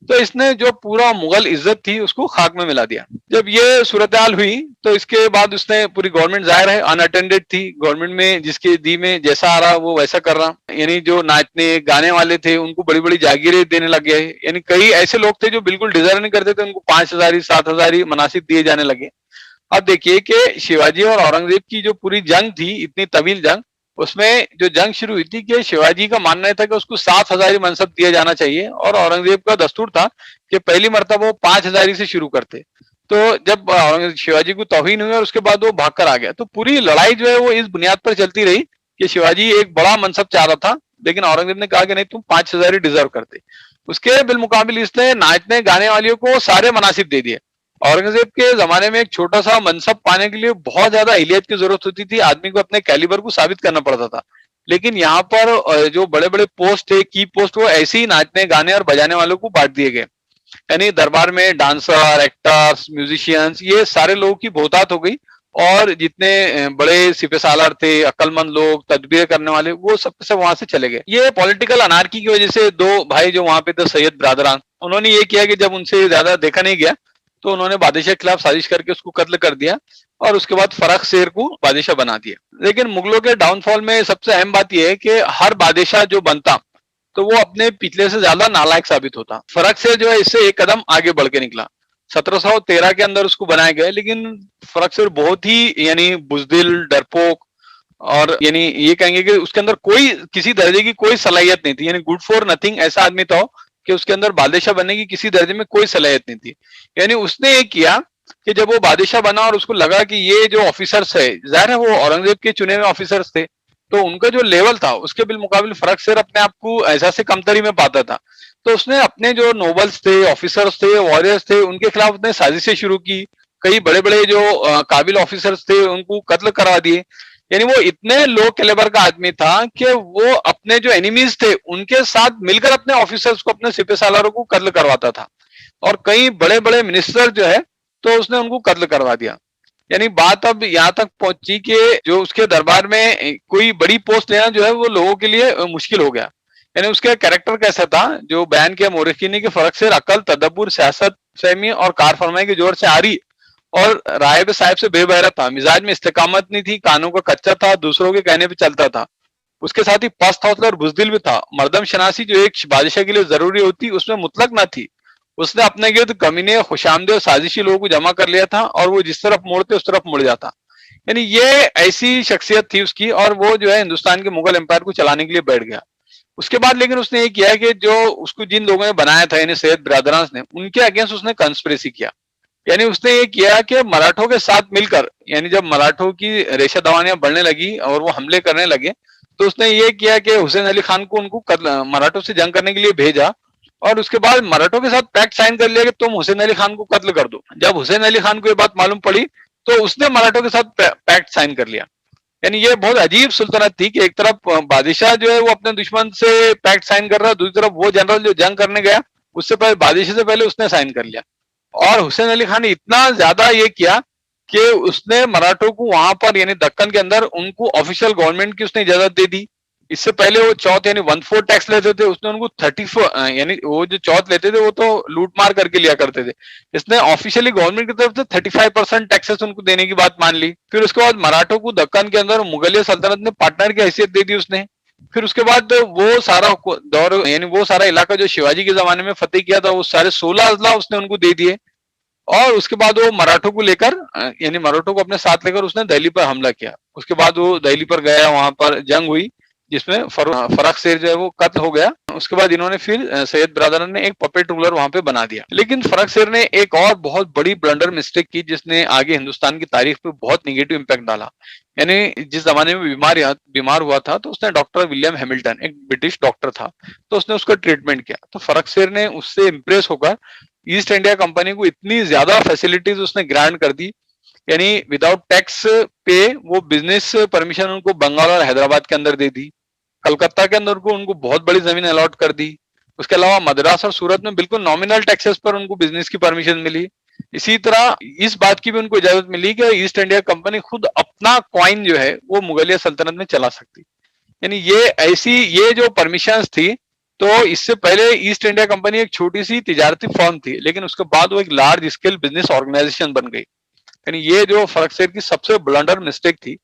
तो इसने जो पूरा मुगल इज्जत थी उसको खाक में मिला दिया। जब ये सूरत हाल हुई तो इसके बाद उसने पूरी गवर्नमेंट जाहिर है अनअटेंडेड थी, गवर्नमेंट में जिसके दी में जैसा आ रहा वो वैसा कर रहा। यानी जो नाचने गाने वाले थे उनको बड़ी बड़ी जागीरें देने लग गए। यानी कई ऐसे लोग थे जो बिल्कुल डिजर्व नहीं करते थे, उनको 5,000 ही 7,000 ही मनासिब दिए जाने लगे। अब देखिए कि शिवाजी और औरंगजेब की जो पूरी जंग थी, इतनी तवील जंग, उसमें जो जंग शुरू हुई थी कि शिवाजी का मानना था कि उसको 7,000 ही मनसब दिया जाना चाहिए, और औरंगजेब का दस्तूर था कि पहली मर्तबा वो 5,000 ही से शुरू करते। तो जब शिवाजी को तौहीन हुई और उसके बाद वो भागकर आ गया, तो पूरी लड़ाई जो है वो इस बुनियाद पर चलती रही कि शिवाजी एक बड़ा मनसब चाह रहा था, लेकिन औरंगजेब ने कहा कि नहीं, तुम 5,000 ही डिजर्व करते। उसके बिलमुकाबिल इसने नाचने गाने वालियों को सारे मनासिब दे दिए। औरंगजेब के जमाने में एक छोटा सा मनसब पाने के लिए बहुत ज्यादा अहलियत की जरूरत होती थी, आदमी को अपने कैलिबर को साबित करना पड़ता था। लेकिन यहाँ पर जो बड़े बड़े पोस्ट थे, की पोस्ट, वो ऐसे ही नाचने गाने और बजाने वालों को बांट दिए गए। यानी दरबार में डांसर, एक्टर्स, म्यूजिशियंस, ये सारे लोगों की बहुतात हो गई। और जितने बड़े सिपह सालार थे, अक्लमंद लोग, तदबीर करने वाले, वो सब वहां से चले गए। ये पॉलिटिकल अनार्की की वजह से दो भाई जो वहां पे थे, सैयद ब्रादरान, उन्होंने ये किया कि जब उनसे ज्यादा देखा नहीं गया तो उन्होंने बादशाह के खिलाफ साजिश करके उसको कत्ल कर दिया, और उसके बाद फर्रुख शेर को बादशाह बना दिया। लेकिन मुगलों के डाउनफॉल में सबसे अहम बात यह है कि हर बादशाह जो बनता तो वो अपने पिछले से ज्यादा नालायक साबित होता। फर्रुख शेर जो है इससे एक कदम आगे बढ़ के निकला। 1713 के अंदर उसको बनाया गया, लेकिन फर्रुख शेर बहुत ही यानी बुजदिल, डरपोक, और यानी ये कहेंगे कि उसके अंदर कोई किसी दर्जे की कोई सलाहियत नहीं थी, यानी गुड फॉर नथिंग ऐसा आदमी था कि उसके अंदर बादशाह बनने की किसी दर्जे में कोई सलाहियत नहीं थी। यानी उसने ये किया कि जब वो बादशाह बना और उसको लगा कि ये जो ऑफिसर्स है, जाहिर है वो औरंगजेब के चुने हुए ऑफिसर्स थे, तो उनका जो लेवल था उसके बिलमुकाबिल फर्रुख शेर अपने आप को ऐसा से कमतरी में पाता था। तो उसने अपने जो नोबल्स थे, ऑफिसर्स थे, वॉरियर्स थे, उनके खिलाफ उसने साजिशें शुरू की। कई बड़े बड़े जो काबिल ऑफिसर्स थे उनको कत्ल करवा दिए। यानी वो इतने लो कैलिबर का आदमी था कि वो अपने जो एनिमीज थे उनके साथ मिलकर अपने ऑफिसर्स को, अपने सिपह सालारों को कत्ल करवाता था। और कई बड़े बड़े मिनिस्टर जो है तो उसने उनको कत्ल करवा दिया। यानी बात अब यहाँ तक पहुंची कि जो उसके दरबार में कोई बड़ी पोस्ट लेना जो है वो लोगों के लिए मुश्किल हो गया। यानी उसका कैरेक्टर कैसा था, जो बयान किया मोरखी ने कि फर्रुख शेर अकल, तदब्बुर, सियासत फहमी और कार फरमाई के जोर से आरी और रायब साहब से बेबहरा था। मिजाज में इस्तेकामत नहीं थी, कानों का कच्चा था, दूसरों के कहने पे चलता था। उसके साथ ही पस्त हौसला और बुजदिल भी था। मर्दम शनासी जो एक बादशाह के लिए जरूरी होती उसमें मुतलक ना थी। उसने अपने गिर्द कमीने, खुशामदे और साजिशी लोगों को जमा कर लिया था, और वो जिस तरफ मोड़ते उस तरफ मुड़ जाता। यानी ये ऐसी शख्सियत थी उसकी, और वो जो है हिंदुस्तान के मुगल एम्पायर को चलाने के लिए बैठ गया। उसके बाद लेकिन उसने ये किया कि जो उसको जिन लोगों ने बनाया था, यानी सैयद ब्रादरान ने, उनके अगेंस्ट उसने कंस्पिरेसी किया। यानी उसने ये किया कि मराठों के साथ मिलकर, यानी जब मराठों की रेशा दवानियां बढ़ने लगी और वो हमले करने लगे, तो उसने ये किया कि हुसैन अली खान को उनको मराठों से जंग करने के लिए भेजा, और उसके बाद मराठों के साथ पैक्ट साइन कर लिया कि तुम हुसैन अली खान को कत्ल कर दो। जब हुसैन अली खान को ये बात मालूम पड़ी तो उसने मराठों के साथ पैक्ट साइन कर लिया। यानी ये बहुत अजीब सुल्तनत थी कि एक तरफ बादशाह जो है वो अपने दुश्मन से पैक्ट साइन कर रहा है, दूसरी तरफ वो जनरल जो जंग करने गया उससे पहले, बादशाह से पहले उसने साइन कर लिया। और हुसैन अली खान ने इतना ज्यादा ये किया कि उसने मराठों को वहां पर, यानी दक्कन के अंदर, उनको ऑफिशियल गवर्नमेंट की उसने इजाजत दे दी। इससे पहले वो चौथ यानी 1/4 टैक्स लेते थे, उसने उनको 34, यानी वो जो चौथ लेते थे वो तो लूट मार करके लिया करते थे, इसने ऑफिशियली गवर्नमेंट की तरफ से 35% टैक्सेस उनको देने की बात मान ली। फिर उसके बाद मराठों को दक्कन के अंदर मुगलिया सल्तनत ने पार्टनर की हैसियत दे दी उसने। फिर उसके बाद वो सारा दौर, यानी वो सारा इलाका जो शिवाजी के जमाने में फतेह किया था, वो सारे 16 अजला उसने उनको दे दिए। और उसके बाद वो मराठों को लेकर यानी मराठों को अपने साथ लेकर उसने दिल्ली पर हमला किया। उसके बाद वो दिल्ली पर गया, वहां पर जंग हुई जिसमें फर्रुख शेर जो है वो कत्ल हो गया। उसके बाद इन्होंने फिर सैयद बिरादरान ने एक पपेट रूलर वहां पे बना दिया। लेकिन फर्रुख शेर ने एक और बहुत बड़ी ब्लंडर मिस्टेक की जिसने आगे हिंदुस्तान की तारीख पे बहुत निगेटिव इम्पैक्ट डाला। यानी जिस जमाने में बीमार हुआ था तो उसने डॉक्टर विलियम हैमिल्टन, एक ब्रिटिश डॉक्टर था, तो उसने उसका ट्रीटमेंट किया। तो फर्रुख शेर ने उससे इम्प्रेस होकर ईस्ट इंडिया कंपनी को इतनी ज्यादा फैसिलिटीज उसने ग्रांट कर दी, यानी विदाउट टैक्स पे वो बिजनेस परमिशन उनको बंगाल और हैदराबाद के अंदर दे दी। कलकत्ता के अंदर को उनको बहुत बड़ी जमीन अलॉट कर दी। उसके अलावा मद्रास और सूरत में बिल्कुल नॉमिनल टैक्सेस पर उनको बिजनेस की परमिशन मिली। इसी तरह इस बात की भी उनको इजाजत मिली कि ईस्ट इंडिया कंपनी खुद अपना कॉइन जो है वो मुगलिया सल्तनत में चला सकती। यानी ये जो परमिशंस थी, तो इससे पहले ईस्ट इंडिया कंपनी एक छोटी सी तिजारती फर्म थी, लेकिन उसके बाद वो एक लार्ज स्केल बिजनेस ऑर्गेनाइजेशन बन गई। यानी ये जो फर्रुख शेर की सबसे ब्लंडर मिस्टेक थी।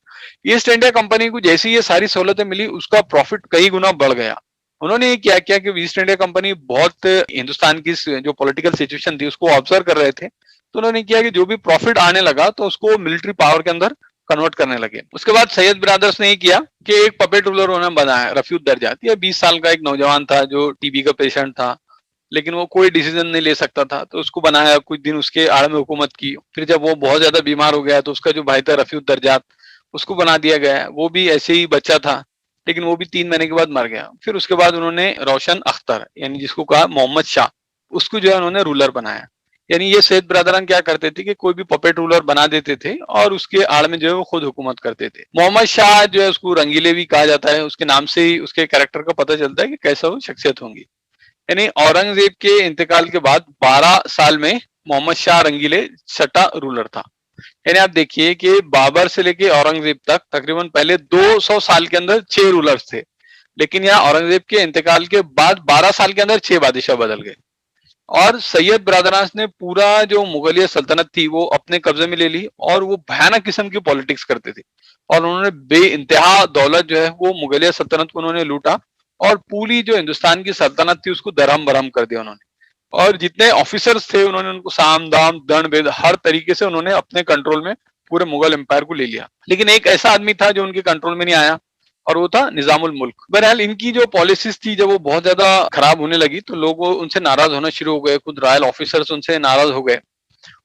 ईस्ट इंडिया कंपनी को जैसी ये सारी सहूलतें मिली उसका प्रॉफिट कई गुना बढ़ गया। उन्होंने ये क्या किया कि ईस्ट इंडिया कंपनी बहुत हिंदुस्तान की जो पॉलिटिकल सिचुएशन थी उसको ऑब्जर्व कर रहे थे, तो उन्होंने किया कि जो भी प्रॉफिट आने लगा तो उसको मिलिट्री पावर के अंदर कन्वर्ट करने लगे। उसके बाद सैयद ब्रदर्स ने ये किया कि एक पपेट रूलर उन्होंने बनाया, रफीउद दरजात। ये 20 साल का एक नौजवान था जो टीबी का पेशेंट था, लेकिन वो कोई डिसीजन नहीं ले सकता था, तो उसको बनाया। कुछ दिन उसके आड़ में हुकूमत की। फिर जब वो बहुत ज्यादा बीमार हो गया तो उसका जो भाई था रफीउद दरजात, उसको बना दिया गया। वो भी ऐसे ही बच्चा था, लेकिन वो भी 3 महीने के बाद मर गया। फिर उसके बाद उन्होंने रोशन अख्तर, यानी जिसको कहा मोहम्मद शाह, उसको जो है उन्होंने रूलर बनाया। यानी ये सैयद ब्रदरान क्या करते थे कि कोई भी पपेट रूलर बना देते थे और उसके आड़ में जो है वो खुद हुकूमत करते थे। मोहम्मद शाह जो है उसको रंगीले भी कहा जाता है, उसके नाम से ही उसके कैरेक्टर का पता चलता है कि कैसा वो शख्सियत होंगी। यानी औरंगजेब के इंतकाल के बाद 12 साल में मोहम्मद शाह रंगीले छठा रूलर था। यानी आप देखिए कि बाबर से लेके औरंगजेब तक तकरीबन पहले 200 साल के अंदर 6 रूलर्स थे, लेकिन यहाँ औरंगजेब के इंतकाल के बाद 12 साल के अंदर 6 बादशाह बदल गए। और सैयद ब्रदरान ने पूरा जो मुगलिया सल्तनत थी वो अपने कब्जे में ले ली, और वो भयानक किस्म की पॉलिटिक्स करते थे। और उन्होंने बेइंतहा दौलत जो है वो मुगलिया सल्तनत को उन्होंने लूटा, और पूरी जो हिंदुस्तान की सल्तनत थी उसको दरहम बरहम कर दिया उन्होंने। और जितने ऑफिसर्स थे उन्होंने उनको साम दाम दंड भेद हर तरीके से उन्होंने अपने कंट्रोल में पूरे मुगल एम्पायर को ले लिया। लेकिन एक ऐसा आदमी था जो उनके कंट्रोल में नहीं आया, और वो था निजामुल मुल्क। बहरहाल इनकी जो पॉलिसीज थी जब वो बहुत ज्यादा खराब होने लगी तो लोग उनसे नाराज होना शुरू हो गए, खुद रॉयल ऑफिसर्स उनसे नाराज हो गए।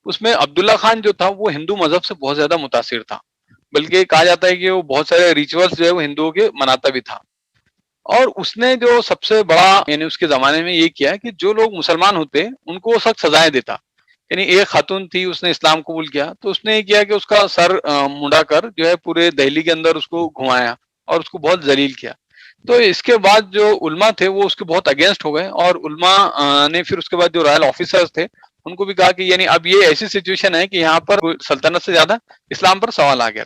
उसमें अब्दुल्ला खान जो था वो हिंदू मजहब से बहुत ज्यादा मुतासिर था, बल्कि कहा जाता है कि वो बहुत सारे रिचुअल्स जो है वो हिंदुओं के मनाता भी था। और उसने जो सबसे बड़ा यानी उसके जमाने में ये किया कि जो लोग मुसलमान होते उनको वो सख्त सजाएं देता। यानी एक खातून थी, उसने इस्लाम कबूल किया, तो उसने ये किया कि उसका सर मुंडा कर जो है पूरे दिल्ली के अंदर उसको घुमाया और उसको बहुत जलील किया। तो इसके बाद जो उल्मा थे वो उसके बहुत अगेंस्ट हो गए, और उल्मा ने फिर उसके बाद जो रॉयल ऑफिसर्स थे उनको भी कहा कि यानी अब ये ऐसी सिचुएशन है कि यहाँ पर सल्तनत से ज्यादा इस्लाम पर सवाल आ गया।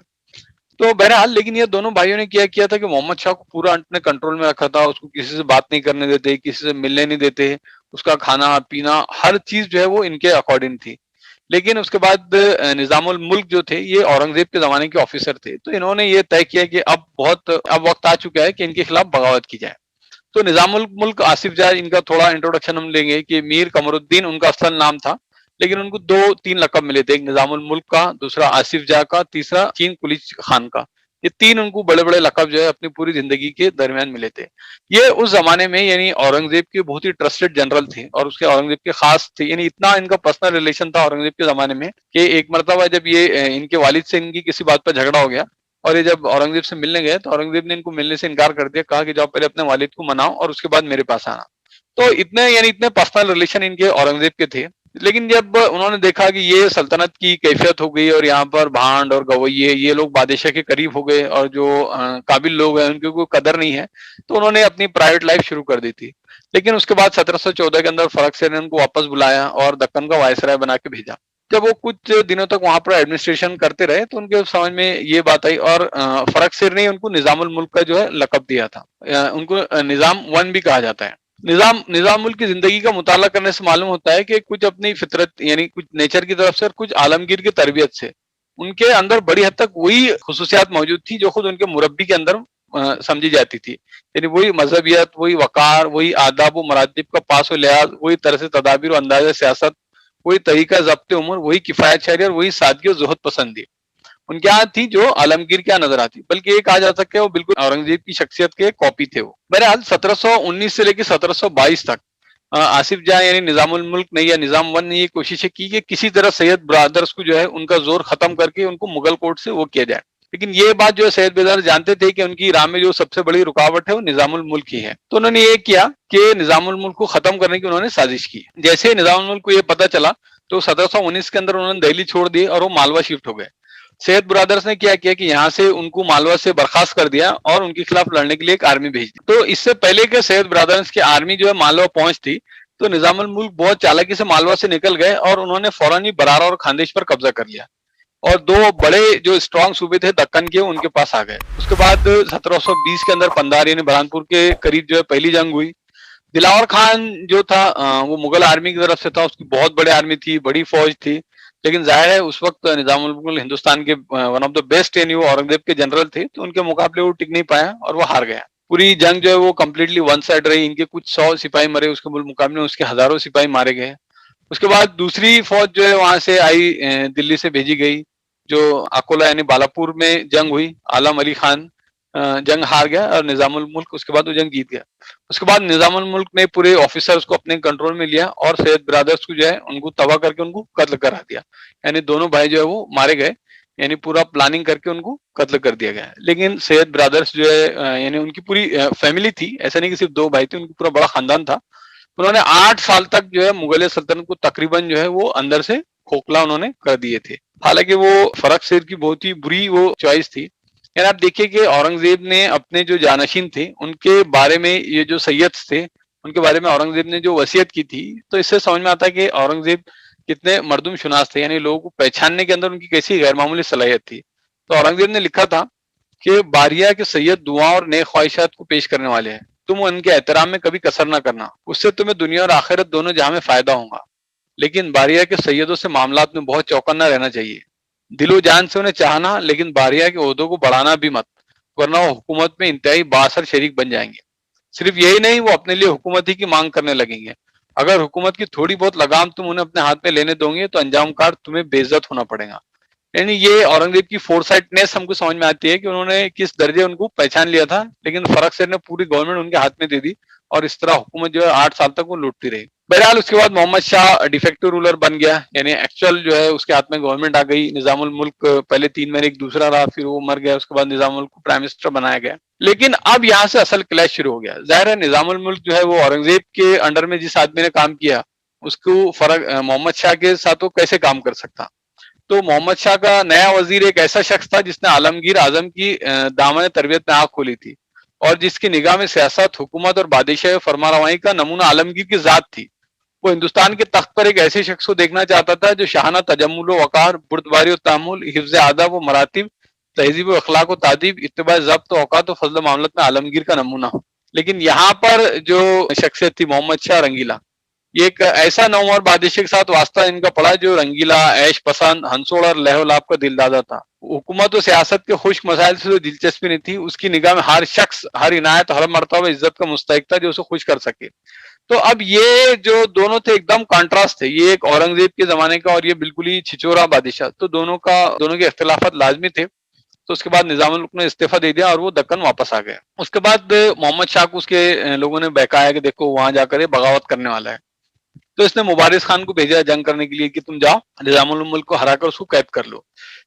तो बहरहाल लेकिन ये दोनों भाइयों ने क्या किया था कि मोहम्मद शाह को पूरा अपने कंट्रोल में रखा था। उसको किसी से बात नहीं करने देते, किसी से मिलने नहीं देते, उसका खाना पीना हर चीज जो है वो इनके अकॉर्डिंग थी। लेकिन उसके बाद निजामुल मुल्क जो थे ये औरंगजेब के जमाने के ऑफिसर थे, तो इन्होंने ये तय किया कि अब वक्त आ चुका है कि इनके खिलाफ बगावत की जाए। तो निजामुल मुल्क आसिफ जाह, इनका थोड़ा इंट्रोडक्शन हम लेंगे कि मीर कमरुद्दीन उनका असल नाम था, लेकिन उनको 2-3 लकब मिले थे, एक निजामुल मुल्क का, दूसरा आसिफ जाह का, तीसरा चीन कुली खान का। ये 3 उनको बड़े बड़े लकब जो है अपनी पूरी जिंदगी के दरमियान मिले थे। ये उस जमाने में यानी औरंगजेब के बहुत ही ट्रस्टेड जनरल थे, और उसके औरंगजेब के खास थे। यानी इतना इनका पर्सनल रिलेशन था औरंगजेब के जमाने में कि एक मरतबा जब ये इनके वालिद से इनकी किसी बात पर झगड़ा हो गया, और ये जब औरंगजेब से मिलने गए तो औरंगजेब ने इनको मिलने से इनकार कर दिया, कहा कि जाओ पहले अपने वालिद को मनाओ और उसके बाद मेरे पास आना। तो इतने पर्सनल रिलेशन इनके औरंगजेब के थे। लेकिन जब उन्होंने देखा कि ये सल्तनत की कैफियत हो गई और यहाँ पर भांड और गवैये ये लोग बादशाह के करीब हो गए, और जो काबिल लोग हैं उनकी कोई कदर नहीं है, तो उन्होंने अपनी प्राइवेट लाइफ शुरू कर दी थी। लेकिन उसके बाद 1714 के अंदर फर्रुख शेर ने उनको वापस बुलाया और दक्कन का वायसराय बना के भेजा। जब वो कुछ दिनों तक वहां पर एडमिनिस्ट्रेशन करते रहे तो उनके समझ में ये बात आई, और फर्रुख शेर ने उनको निजामुल मुल्क का जो है लकब दिया था। उनको निजाम वन भी कहा जाता है। निजामुल की जिंदगी का मुताला करने से मालूम होता है कि कुछ अपनी फितरत यानी कुछ नेचर की तरफ से और कुछ आलमगीर की तरबियत से उनके अंदर बड़ी हद तक वही खुसूसियात मौजूद थी जो खुद उनके मुरब्बी के अंदर समझी जाती थी। यानी वही मजहबियत, वही वकार, वही आदाब व मरातिब का पास व लिहाज, वही तरह से तदाबीर और अंदाज सियासत, वही तरीका ज़ब्त उम्र, वही किफ़ायत शायरी और वही सादगी और ज़ुहद पसंदी उनके यहाँ थी जो आलमगीर के यहाँ नजर आती। बल्कि ये कहा जा सकता है वो बिल्कुल औरंगजेब की शख्सियत के कॉपी थे वो। बहरहाल 1719 से लेकर 1722 तक आसिफ जाह यानी निजामुल मुल्क ने या निजाम वन ने ये कोशिशें की कि किसी तरह सैयद ब्रादर्स को जो है उनका जोर खत्म करके उनको मुगल कोर्ट से वो किया जाए। लेकिन ये बात जो है सैयद ब्रादर्स जानते थे कि उनकी राह में जो सबसे बड़ी रुकावट है वो निजामुल मुल्क ही है। तो उन्होंने ये किया कि निजामुल मुल्क को खत्म करने की उन्होंने साजिश की। जैसे निजामुल मुल्क को ये पता चला तो 1719 के अंदर उन्होंने दिल्ली छोड़ दी और वो मालवा शिफ्ट हो गए। सैयद ब्रदर्स ने क्या किया कि यहाँ से उनको मालवा से बर्खास्त कर दिया और उनके खिलाफ लड़ने के लिए एक आर्मी भेज दी। तो इससे पहले के सैयद ब्रदर्स की आर्मी जो है मालवा पहुंचती तो निजामुल मुल्क बहुत चालाकी से मालवा से निकल गए और उन्होंने फौरन ही बरारा और खानदेश पर कब्जा कर लिया और दो बड़े जो स्ट्रांग सूबे थे दक्कन के उनके पास आ गए। उसके बाद 1720 के अंदर पंदार यानी बुरहानपुर के करीब जो है पहली जंग हुई। दिलावर खान जो था वो मुगल आर्मी की तरफ से था, उसकी बहुत बड़ी आर्मी थी, बड़ी फौज थी। लेकिन जाहिर है उस वक्त निजामुल मुल्क हिंदुस्तान के वन ऑफ द बेस्ट यानी वो औरंगजेब के जनरल थे, तो उनके मुकाबले वो टिक नहीं पाया और वो हार गया। पूरी जंग जो है वो कंप्लीटली वन साइड रही। इनके कुछ 100 सिपाही मरे, उसके मुकाबले में उसके हजारों सिपाही मारे गए। उसके बाद दूसरी फौज जो है वहां से आई, दिल्ली से भेजी गई, जो अकोला यानी बालापुर में जंग हुई। आलम अली खान जंग हार गया और निजामुल मुल्क उसके बाद वो जंग जीत गया। उसके बाद निजामुल मुल्क ने पूरे ऑफिसर्स को अपने कंट्रोल में लिया और सैयद ब्रदर्स को जो है उनको तबाह करके उनको कत्ल करा दिया। यानी दोनों भाई जो है वो मारे गए, यानी पूरा प्लानिंग करके उनको कत्ल कर दिया गया। लेकिन सैयद ब्रदर्स जो है यानी उनकी पूरी फैमिली थी, ऐसा नहीं कि सिर्फ दो भाई थे, उनकी पूरा बड़ा खानदान था। उन्होंने 8 साल तक जो है मुगल सल्तनत को तकरीबन जो है वो अंदर से खोखला उन्होंने कर दिए थे। हालांकि वो फरक शेर की बहुत ही बुरी वो चॉइस थी। यार आप देखिए कि औरंगजेब ने अपने जो जानशीन थे उनके बारे में, ये जो सैयद थे उनके बारे में औरंगजेब ने जो वसीयत की थी, तो इससे समझ में आता है कि औरंगजेब कितने मर्दुम शुनास थे, यानी लोगों को पहचानने के अंदर उनकी कैसी गैरमामूली सलाहियत थी। तो औरंगजेब ने लिखा था कि बारिया के सैयद दुआ और नेक ख्वाहिशात को पेश करने वाले हैं, तुम उनके एहतराम में कभी कसर ना करना, उससे तुम्हें दुनिया और आखिरत दोनों जहां में फायदा होगा। लेकिन बारिया के सैयदों से मामलात में बहुत चौकन्ना रहना चाहिए। दिलो जान से उन्हें चाहना, लेकिन बारिया के ओहदों को बढ़ाना भी मत, वरना वो हुकूमत में इंतहाई बासर शरीक बन जाएंगे। सिर्फ यही नहीं, वो अपने लिए हुकूमत ही की मांग करने लगेंगे। अगर हुकूमत की थोड़ी बहुत लगाम तुम उन्हें अपने हाथ में लेने दोगे तो अंजामकार तुम्हें बेइज्जत होना पड़ेगा। यानी ये औरंगजेब की फोरसाइटनेस हमको समझ में आती है कि उन्होंने किस दर्जे उनको पहचान लिया था, लेकिन फरक से ने पूरी गवर्नमेंट उनके हाथ में दे दी और इस तरह हुकूमत जो है 8 साल तक वो लूटती रही। बहरहाल उसके बाद मोहम्मद शाह डिफेक्टिव रूलर बन गया, यानी एक्चुअल जो है उसके हाथ में गवर्नमेंट आ गई। निजामुल मुल्क पहले 3 महीने एक दूसरा रहा, फिर वो मर गया, उसके बाद निजामुल मुल्क को प्राइम मिनिस्टर बनाया गया। लेकिन अब यहाँ से असल क्लैश शुरू हो गया। जाहिर है निजामुल मुल्क जो है वो औरंगजेब के अंडर में जिस आदमी ने काम किया उसको फर्क मोहम्मद शाह के साथ वो कैसे काम कर सकता। तो मोहम्मद शाह का नया वजीर एक ऐसा शख्स था जिसने आलमगीर आजम की दामन तरबियत में आंख खोली थी और जिसकी निगाह में सियासत, हुकूमत और बादशाह फरमारवाई का नमूना आलमगीर की जात थी। वो हिंदुस्तान के तख्त पर एक ऐसे शख्स को देखना चाहता था जो शाहाना तजम्मुल व वक़ार, बुर्दबारी व तामुल, हिफ्ज़ आदब व मरातिब, तहजीब व अखलाक व तादीब, इत्तिबा ज़ब्त व औकात व फज़ल मामलत में आलमगीर का नमूना हो। लेकिन यहाँ पर जो शख्सियत थी मोहम्मद शाह रंगीला, ये एक ऐसा नौवर बादशाह के साथ वास्ता इनका पड़ा जो रंगीला, ऐश पसंद, हंसोड़ और लहव-लाभ का दिलदादा था। हुकूमत और सियासत के खुश्क मसाइल से जो दिलचस्पी नहीं थी, उसकी निगाह में हर शख्स, हर इनायत, हर मर्तबा इज्जत का मुस्तहिक था जो उसे खुश कर सके। तो अब ये जो दोनों थे एकदम कंट्रास्ट थे, ये एक औरंगजेब के जमाने का और ये बिल्कुल ही छिछोरा बादशाह। तो दोनों के इख्तिलाफात लाजमी थे। तो उसके बाद निजामुल मुल्क ने इस्तीफा दे दिया और वो दक्कन वापस आ गया। उसके बाद मोहम्मद शाह को उसके लोगों ने बहकाया कि देखो वहां जाकर ये बगावत करने वाला है। तो इसने मुबारिस खान को भेजा जंग करने के लिए कि तुम जाओ निजामुल मुल्क को हराकर उसको कैद कर लो।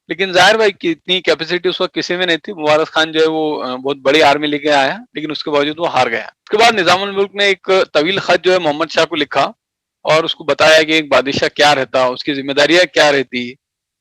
लेकिन जाहिर भाई की इतनी कैपेसिटी उस वक्त किसी में नहीं थी। मुबारिस खान जो है वो बहुत बड़ी आर्मी लेके आया, लेकिन उसके बावजूद वो हार गया। उसके बाद निजामुल मुल्क ने एक तवील खत जो है मोहम्मद शाह को लिखा और उसको बताया कि एक बादशाह क्या रहता, उसकी जिम्मेदारियां क्या रहती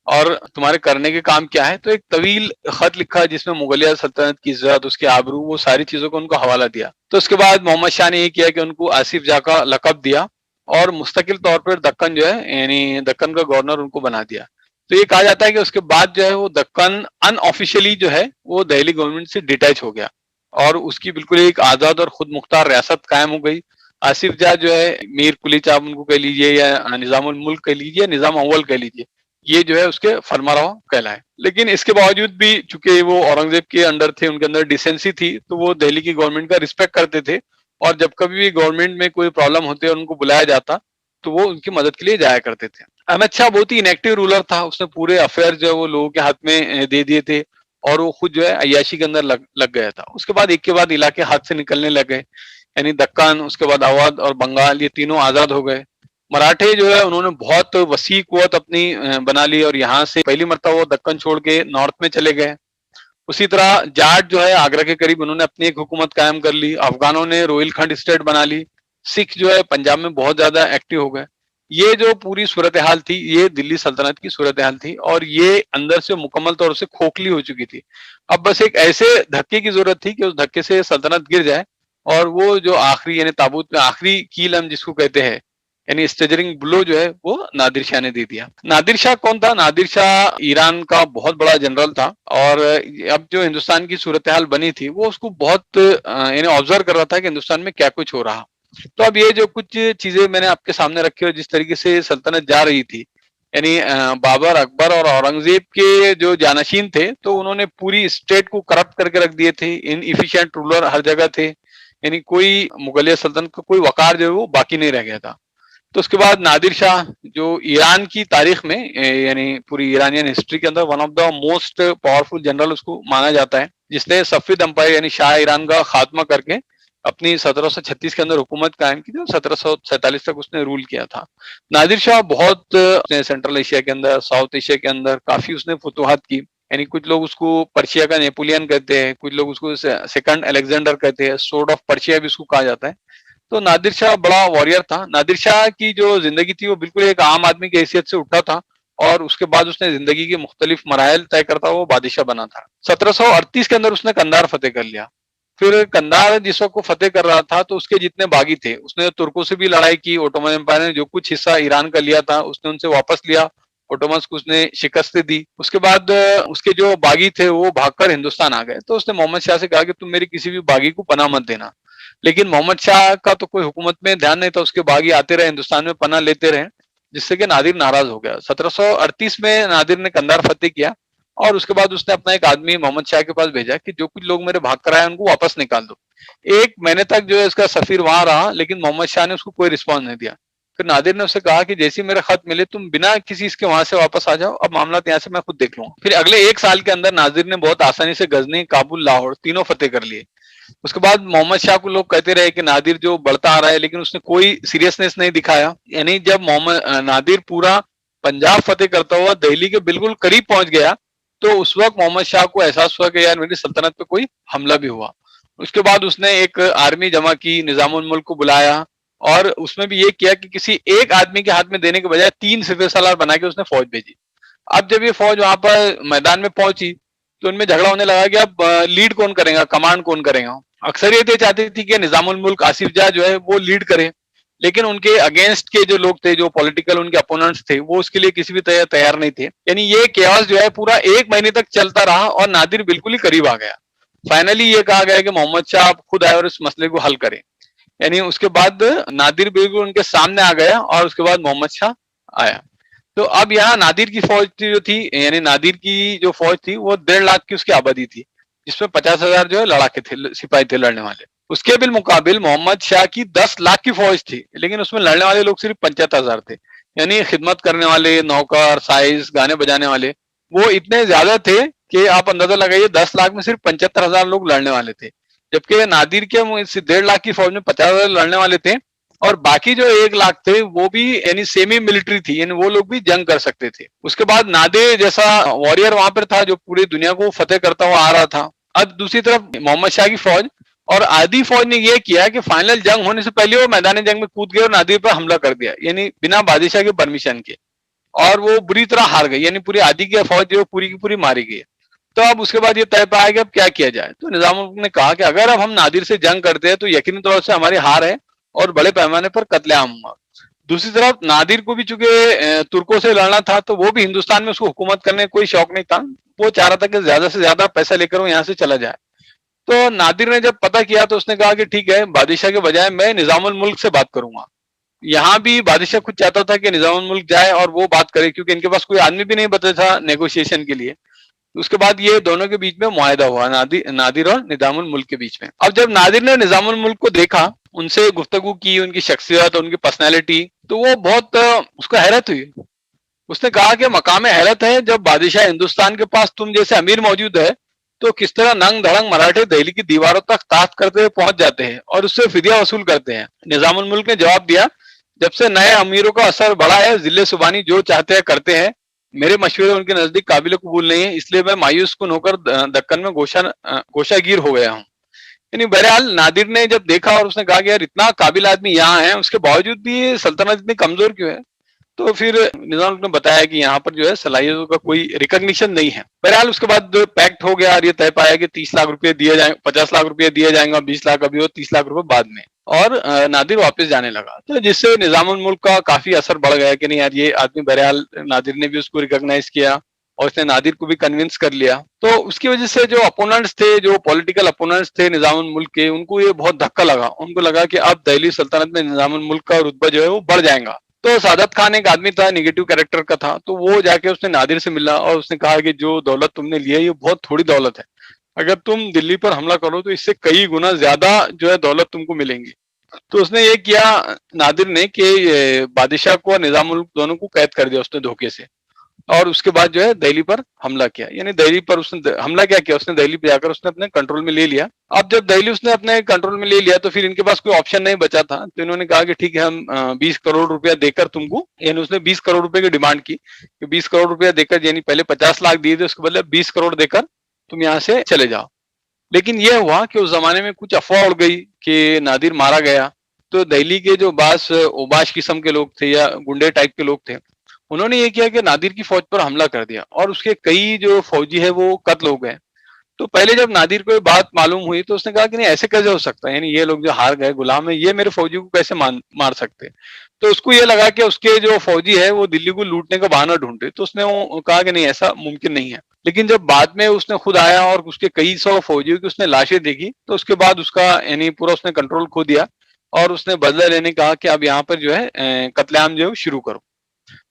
और तुम्हारे करने के काम क्या है। तो एक तवील खत लिखा जिसमें मुगलिया सल्तनत की इज्जत, उसके आबरू, वो सारी चीजों को उनको हवाला दिया। तो उसके बाद मोहम्मद शाह ने ये किया कि उनको आसिफ जाह का लकब दिया और मुस्तकिल तौर पर दक्कन जो है यानी दक्कन का गवर्नर उनको बना दिया। तो ये कहा जाता है कि उसके बाद जो है वो दक्कन अनऑफिशियली जो है वो दिल्ली गवर्नमेंट से डिटैच हो गया और उसकी बिल्कुल एक आजाद और खुद मुख्तार रियासत कायम हो गई। आसिफ जाह जो है मीर कुली आप उनको कह लीजिए या निजामुल मुल्क कह लीजिए, निजाम अव्वल कह लीजिए, ये जो है उसके फरमारवा कहलाए। लेकिन इसके बावजूद भी चूंकि वो औरंगजेब के अंडर थे, उनके अंदर डिसेंसी थी, तो वो दिल्ली की गवर्नमेंट का रिस्पेक्ट करते थे और जब कभी भी गवर्नमेंट में कोई प्रॉब्लम होती है और उनको बुलाया जाता तो वो उनकी मदद के लिए जाया करते थे। अहमद शाह बहुत ही इनएक्टिव रूलर था, उसने पूरे अफेयर जो है वो लोगों के हाथ में दे दिए थे और वो खुद जो है अय्याशी के अंदर लग गया था। उसके बाद एक के बाद इलाके हाथ से निकलने लगे, यानी दक्कन, उसके बाद अवध और बंगाल, ये तीनों आजाद हो गए। मराठे जो है उन्होंने बहुत वसी कुवत अपनी बना ली और यहाँ से पहली मर्तबा वो दक्कन छोड़ के नॉर्थ में चले गए। उसी तरह जाट जो है आगरा के करीब उन्होंने अपनी एक हुकूमत कायम कर ली। अफगानों ने रोहिलखंड स्टेट बना ली। सिख जो है पंजाब में बहुत ज्यादा एक्टिव हो गए। ये जो पूरी सूरत हाल थी, ये दिल्ली सल्तनत की सूरत हाल थी और ये अंदर से मुकम्मल तौर से खोखली हो चुकी थी। अब बस एक ऐसे धक्के की जरूरत थी कि उस धक्के से सल्तनत गिर जाए और वो जो आखिरी यानी ताबूत में आखिरी कील हम जिसको कहते हैं, यानी स्टेजरिंग ब्लो जो है वो नादिर शाह ने दे दिया। नादिर शाह कौन था? नादिर शाह ईरान का बहुत बड़ा जनरल था और अब जो हिंदुस्तान की सूरत हाल बनी थी वो उसको बहुत यानी ऑब्जर्व कर रहा था कि हिंदुस्तान में क्या कुछ हो रहा। तो अब ये जो कुछ चीजें मैंने आपके सामने रखी और जिस तरीके से सल्तनत जा रही थी, यानी बाबर, अकबर और औरंगजेब के जो जानशीन थे तो उन्होंने पूरी स्टेट को करप्ट करके रख दिए थे। इनएफिशिएंट रूलर हर जगह थे, यानी कोई मुगलिया सल्तनत का कोई वकार जो है वो बाकी नहीं रह गया था। तो उसके बाद नादिर शाह जो ईरान की तारीख में यानी पूरी ईरानियन हिस्ट्री के अंदर one of the most powerful general उसको माना जाता है, जिसने सफेद एम्पायर यानी शाह ईरान का खात्मा करके अपनी 1736 के अंदर हुकूमत कायम की थी और 1747 तक उसने रूल किया था। नादिर शाह बहुत सेंट्रल एशिया के अंदर, साउथ एशिया के अंदर काफी उसने फुतूहात की। यानी कुछ लोग उसको पर्शिया का नेपोलियन कहते हैं, कुछ लोग उसको सेकंड अलेक्जेंडर कहते हैं, सोर्ड ऑफ पर्शिया भी उसको कहा जाता है। तो नादिर शाह बड़ा वॉरियर था। नादिर शाह की जो जिंदगी थी वो बिल्कुल एक आम आदमी की हैसियत से उठा था और उसके बाद उसने जिंदगी के मुख्तलिफ मराहल तय करता हुआ बादशाह बना था। 1738 के अंदर उसने कंधार फतेह कर लिया। फिर कंधार जिस वक्त को फतेह कर रहा था तो उसके जितने बागी थे उसने तुर्कों से भी लड़ाई की। ओटोमन एम्पायर ने जो कुछ हिस्सा ईरान का लिया था उसने उनसे वापस लिया। ओटोमन्स को उसने शिकस्त दी। उसके बाद उसके जो बागी थे वो भागकर हिंदुस्तान आ गए। तो उसने मोहम्मद शाह से कहा कि तुम मेरी किसी भी बागी को पनाह मत देना। लेकिन मोहम्मद शाह का तो कोई हुकूमत में ध्यान नहीं था, उसके बागी आते रहे, हिंदुस्तान में पनाह लेते रहे, जिससे कि नादिर नाराज हो गया। 1738 में नादिर ने कंधार फतेह किया और उसके बाद उसने अपना एक आदमी मोहम्मद शाह के पास भेजा कि जो कुछ लोग मेरे भाग कर आए उनको वापस निकाल दो। 1 महीने तक जो है उसका सफीर वहां रहा, लेकिन मोहम्मद शाह ने उसको कोई रिस्पॉन्स नहीं दिया। फिर नादिर ने उससे कहा कि जैसे मेरे खत मिले तुम बिना किसी इसके वहां से वापस आ जाओ, अब मामला यहाँ से मैं खुद देख लूंगा। फिर अगले 1 साल के अंदर नादिर ने बहुत आसानी से गजनी, काबुल, लाहौर तीनों फतेह कर लिए। उसके बाद मोहम्मद शाह को लोग कहते रहे कि नादिर जो बढ़ता आ रहा है, लेकिन उसने कोई सीरियसनेस नहीं दिखाया। यानी जब मोहम्मद नादिर पूरा पंजाब फतेह करता हुआ दिल्ली के बिल्कुल करीब पहुंच गया तो उस वक्त मोहम्मद शाह को एहसास हुआ कि यार मेरी सल्तनत पे कोई हमला भी हुआ। उसके बाद उसने एक आर्मी जमा की, निजामुल मुल्क को बुलाया और उसमें भी ये किया कि किसी एक आदमी के हाथ में देने के बजाय 3 सिपह सालार बना के उसने फौज भेजी। अब जब ये फौज वहां पर मैदान में पहुंची तो उनमें झगड़ा होने लगा कि अब लीड कौन करेगा, कमांड कौन करेगा। अक्सरियत ये चाहती थी कि निजामुल मुल्क आसिफ जाह जो है वो लीड करे, लेकिन उनके अगेंस्ट के जो लोग थे, जो पॉलिटिकल उनके अपोनेंट्स थे, वो उसके लिए किसी भी तरह तैयार नहीं थे। यानी ये केओस जो है पूरा 1 महीने तक चलता रहा और नादिर बिल्कुल ही करीब आ गया। फाइनली ये कहा गया कि मोहम्मद शाह खुद आए और इस मसले को हल करें। यानी उसके बाद नादिर बिल्कुल उनके सामने आ गया और उसके बाद मोहम्मद शाह आया। तो अब यहाँ नादिर की फौज जो थी, यानी नादिर की जो फौज थी वो 1.5 लाख की उसकी आबादी थी, जिसमें 50,000 जो है लड़ाके थे, सिपाही थे लड़ने वाले। उसके बिल मुकाबिल मोहम्मद शाह की 10 लाख की फौज थी, लेकिन उसमें लड़ने वाले लोग सिर्फ 75,000 थे। यानी खिदमत करने वाले, नौकर, साइज, गाने बजाने वाले वो इतने ज्यादा थे कि आप अंदाजा लगाइए 10 लाख में सिर्फ 75,000 लोग लड़ने वाले थे, जबकि नादिर के 1.5 लाख की फौज में 50,000 लड़ने वाले थे और बाकी जो 1 लाख थे वो भी यानी सेमी मिलिट्री थी, यानी वो लोग भी जंग कर सकते थे। उसके बाद नादिर जैसा वॉरियर वहां पर था जो पूरी दुनिया को फतेह करता हुआ आ रहा था। अब दूसरी तरफ मोहम्मद शाह की फौज और आधी फौज ने यह किया कि फाइनल जंग होने से पहले वो मैदान जंग में कूद गए और नादिर पर हमला कर दिया, यानी बिना बादशाह के परमिशन के, और वो बुरी तरह हार गई। यानी पूरी आधी की फौज जो पूरी की पूरी मारी गई। तो अब उसके बाद ये तय पाया कि अब क्या किया जाए। तो निजामुद्दीन ने कहा कि अगर अब हम नादिर से जंग करते हैं तो यकीनी तौर से हमारी हार है और बड़े पैमाने पर कत्लेआम हुआ। दूसरी तरफ नादिर को भी चूंकि तुर्कों से लड़ना था तो वो भी हिंदुस्तान में उसको हुकूमत करने का कोई शौक नहीं था। वो चाह रहा था कि ज्यादा से ज्यादा पैसा लेकर वो यहाँ से चला जाए। तो नादिर ने जब पता किया तो उसने कहा कि ठीक है, बादशाह के बजाय मैं निजामुल मुल्क से बात करूंगा। यहाँ भी बादशाह खुद चाहता था कि निजामुल मुल्क जाए और वो बात करे, क्योंकि इनके पास कोई आदमी भी नहीं बचा था नेगोशिएशन के लिए। उसके बाद ये दोनों के बीच में मुआहदा हुआ, नादिर और निजामुल मुल्क के बीच में। अब जब नादिर ने निजामुल मुल्क को देखा, उनसे गुफ्तगू की, उनकी शख्सियत, उनकी पर्सनैलिटी, तो वो बहुत उसको हैरत हुई। उसने कहा कि मकाम हैरत है जब बादशाह हिंदुस्तान के पास तुम जैसे अमीर मौजूद है तो किस तरह नंग धड़ंग मराठे दिल्ली की दीवारों तक ताक करते हुए पहुंच जाते हैं और उससे फिदिया वसूल करते हैं। निजामुल मुल्क ने जवाब दिया, जब से नए अमीरों का असर बढ़ा है जिले सुबानी जो चाहते हैं करते हैं। मेरे मशवरे उनके नजदीक काबिल कबूल नहीं है, इसलिए मैं मायूस कुन होकर दक्कन में गोशागीर हो गया हूँ। यानी बहरहाल नादिर ने जब देखा और उसने कहा कि यार इतना काबिल आदमी यहाँ है उसके बावजूद भी ये सल्तनत इतनी कमजोर क्यों है। तो फिर निजाम ने बताया कि यहाँ पर जो है सलाहियतों का कोई रिकॉग्निशन नहीं है। बहरहाल उसके बाद पैक्ट हो गया और ये तय पाया कि 30 लाख रुपए दिए जाए, 50 लाख रुपए दिए जाएंगे, 20 लाख अभी और 30 लाख रुपए बाद में। और नादिर वापस जाने लगा, तो जिससे निजामुल मुल्क का काफी असर बढ़ गया कि नहीं यार ये आदमी, बहरहाल नादिर ने भी उसको रिकॉग्नाइज किया और उसने नादिर को भी कन्विंस कर लिया। तो उसकी वजह से जो अपोनेंट्स थे, जो पॉलिटिकल अपोनेंट्स थे निजामुल मुल्क के, उनको ये बहुत धक्का लगा। उनको लगा कि अब दिल्ली सल्तनत में निजामुल मुल्क का रुतबा जो है वो बढ़ जाएगा। तो सादत खान एक आदमी था, निगेटिव कैरेक्टर का था, तो वो जाके उसने नादिर से मिला और उसने कहा कि जो दौलत तुमने ली है ये बहुत थोड़ी दौलत है, अगर तुम दिल्ली पर हमला करो तो इससे कई गुना ज्यादा जो है दौलत तुमको मिलेंगी। तो उसने ये किया नादिर ने कि बादशाह को और निजामुल दोनों को कैद कर दिया उसने धोखे से, और उसके बाद जो है दिल्ली पर हमला किया। यानी दिल्ली पर उसने हमला क्या किया, उसने दिल्ली पे जाकर उसने अपने कंट्रोल में ले लिया। अब जब दिल्ली उसने अपने कंट्रोल में ले लिया तो फिर इनके पास कोई ऑप्शन नहीं बचा था, तो इन्होंने कहा कि ठीक है हम 20 करोड़ रुपया देकर तुमको, यानी उसने 20 करोड़ रुपए की डिमांड की कि 20 करोड़ रुपया देकर, यानी पहले 50 लाख दिए थे उसके बदले 20 करोड़ देकर तुम यहाँ से चले जाओ। लेकिन यह हुआ कि उस जमाने में कुछ अफवाह उड़ गई कि नादिर मारा गया। तो दिल्ली के जो बास ओबाश किस्म के लोग थे या गुंडे टाइप के लोग थे, उन्होंने ये किया कि नादिर की फौज पर हमला कर दिया और उसके कई जो फौजी है वो कत्ल हो गए। तो पहले जब नादिर को ये बात मालूम हुई तो उसने कहा कि नहीं ऐसे कैसे हो सकता है, यानी ये लोग जो हार गए गुलाम है, ये मेरे फौजी को कैसे मार सकते हैं। तो उसको ये लगा कि उसके जो फौजी है वो दिल्ली को लूटने का बहाना ढूंढते, तो उसने वो कहा कि नहीं ऐसा मुमकिन नहीं है। लेकिन जब बाद में उसने खुद आया और उसके कई सौ फौजियों की उसने लाशें देखी तो उसके बाद उसका यानी पूरा उसने कंट्रोल खो दिया और उसने बदला लेने कहा कि अब यहाँ पर जो है कत्लेआम जो है शुरू करो।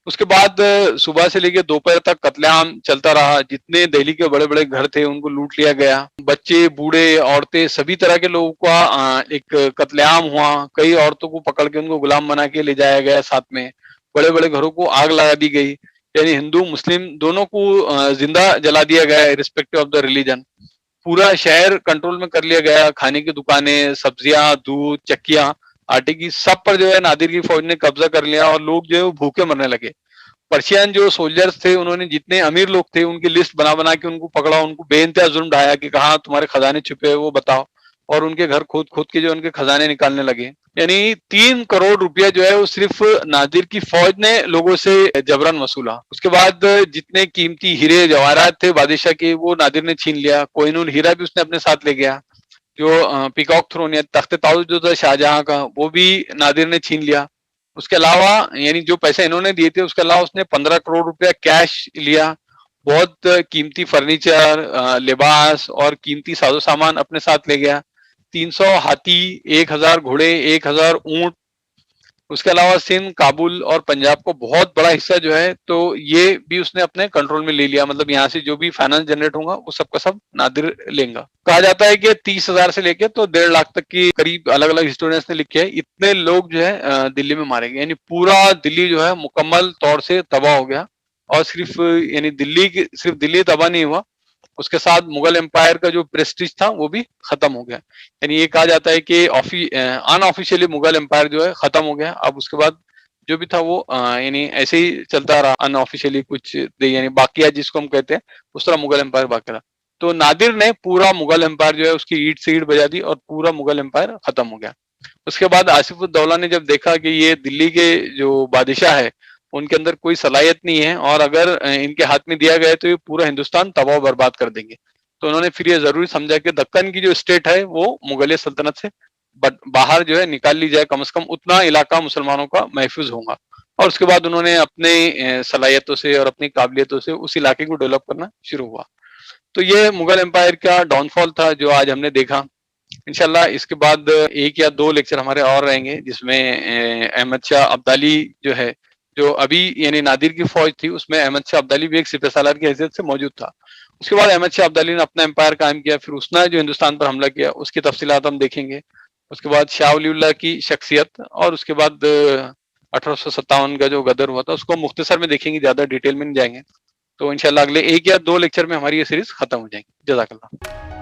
उसके बाद सुबह से लेकर दोपहर तक कत्लेआम चलता रहा। जितने दिल्ली के बड़े बड़े घर थे उनको लूट लिया गया, बच्चे बूढ़े औरतें सभी तरह के लोगों का एक कत्लेआम हुआ। कई औरतों को पकड़ के उनको गुलाम बना के ले जाया गया, साथ में बड़े बड़े घरों को आग लगा दी गई, यानी हिंदू मुस्लिम दोनों को जिंदा जला दिया गया रिस्पेक्टिव ऑफ द रिलीजन। पूरा शहर कंट्रोल में कर लिया गया, खाने की दुकानें, सब्जियां, दूध, चक्कियां आटे की, सब पर जो है नादिर की फौज ने कब्जा कर लिया और लोग जो है वो भूखे मरने लगे। पर्शियन जो सोल्जर्स थे उन्होंने जितने अमीर लोग थे उनकी लिस्ट बना बना के उनको पकड़ा, उनको बेइंतहा जुल्म ढाया कि कहाँ तुम्हारे खजाने छुपे हैं वो बताओ, और उनके घर खोद खोद के जो उनके खजाने निकालने लगे। यानी 3 करोड़ रुपया जो है वो सिर्फ नादिर की फौज ने लोगों से जबरन वसूला। उसके बाद जितने कीमती हीरे जवाहरात थे बादशाह के वो नादिर ने छीन लिया। कोहिनूर हीरा भी उसने अपने साथ ले गया। जो पीकॉक थ्रोन या तख्त ताउस जो था शाहजहां का वो भी नादिर ने छीन लिया। उसके अलावा यानी जो पैसे इन्होंने दिए थे उसके अलावा उसने 15 करोड़ रुपया कैश लिया। बहुत कीमती फर्नीचर, लिबास और कीमती साजो सामान अपने साथ ले गया। 300 हाथी, 1000 घोड़े, 1000 ऊंट। उसके अलावा सिंध, काबुल और पंजाब को बहुत बड़ा हिस्सा जो है तो ये भी उसने अपने कंट्रोल में ले लिया। मतलब यहाँ से जो भी फाइनेंस जनरेट होगा वो सबका सब नादिर लेगा। कहा जाता है कि 30,000 से लेके तो 1.5 लाख तक की करीब अलग अलग हिस्टोरियंस ने लिखे है इतने लोग जो है दिल्ली में मारे गए। यानी पूरा दिल्ली जो है मुकम्मल तौर से तबाह हो गया। और सिर्फ यानी सिर्फ दिल्ली तबाह नहीं हुआ, उसके साथ मुगल एम्पायर का जो प्रेस्टीज था वो भी खत्म हो गया। यानी ये कहा जाता है कि अनऑफिशियली मुगल एम्पायर जो है खत्म हो गया। अब उसके बाद जो भी था वो यानी ऐसे ही चलता रहा अनऑफिशियली, कुछ यानी बाकिया जिसको हम कहते हैं उस तरह मुगल एम्पायर बाकी रहा। तो नादिर ने पूरा मुगल एम्पायर जो है उसकी ईंट से ईंट बजा दी और पूरा मुगल एम्पायर खत्म हो गया। उसके बाद आसिफुद्दौला ने जब देखा कि ये दिल्ली के जो बादशाह है उनके अंदर कोई सलाहियत नहीं है और अगर इनके हाथ में दिया गया तो ये पूरा हिंदुस्तान तबाह बर्बाद कर देंगे, तो उन्होंने फिर ये जरूरी समझा कि दक्कन की जो स्टेट है वो मुगलिया सल्तनत से बाहर जो है निकाल ली जाए, कम से कम उतना इलाका मुसलमानों का महफूज होगा। और उसके बाद उन्होंने अपने सलाहियतों से और अपनी काबिलियतों से उस इलाके को डेवलप करना शुरू हुआ। तो ये मुगल एम्पायर का डाउनफॉल था जो आज हमने देखा। इंशाल्लाह इसके बाद एक या दो लेक्चर हमारे और रहेंगे जिसमें अहमद शाह अब्दाली जो है, जो अभी यानी नादिर की फौज थी उसमें अहमद शाह अब्दाली भी एक सिपह सालार की हैसियत से मौजूद था। उसके बाद अहमद शाह अब्दाली ने अपना एम्पायर कायम किया, फिर उसने जो हिंदुस्तान पर हमला किया उसकी तफसीलात हम देखेंगे। उसके बाद शाह वलीउल्लाह की शख्सियत और उसके बाद 1857 का जो गदर हुआ था उसको मुख्तसर में देखेंगे, ज्यादा डिटेल में नहीं जाएंगे। तो इंशाल्लाह अगले 1 या 2 लेक्चर में हमारी ये सीरीज खत्म हो जाएगी। जज़ाकल्लाह।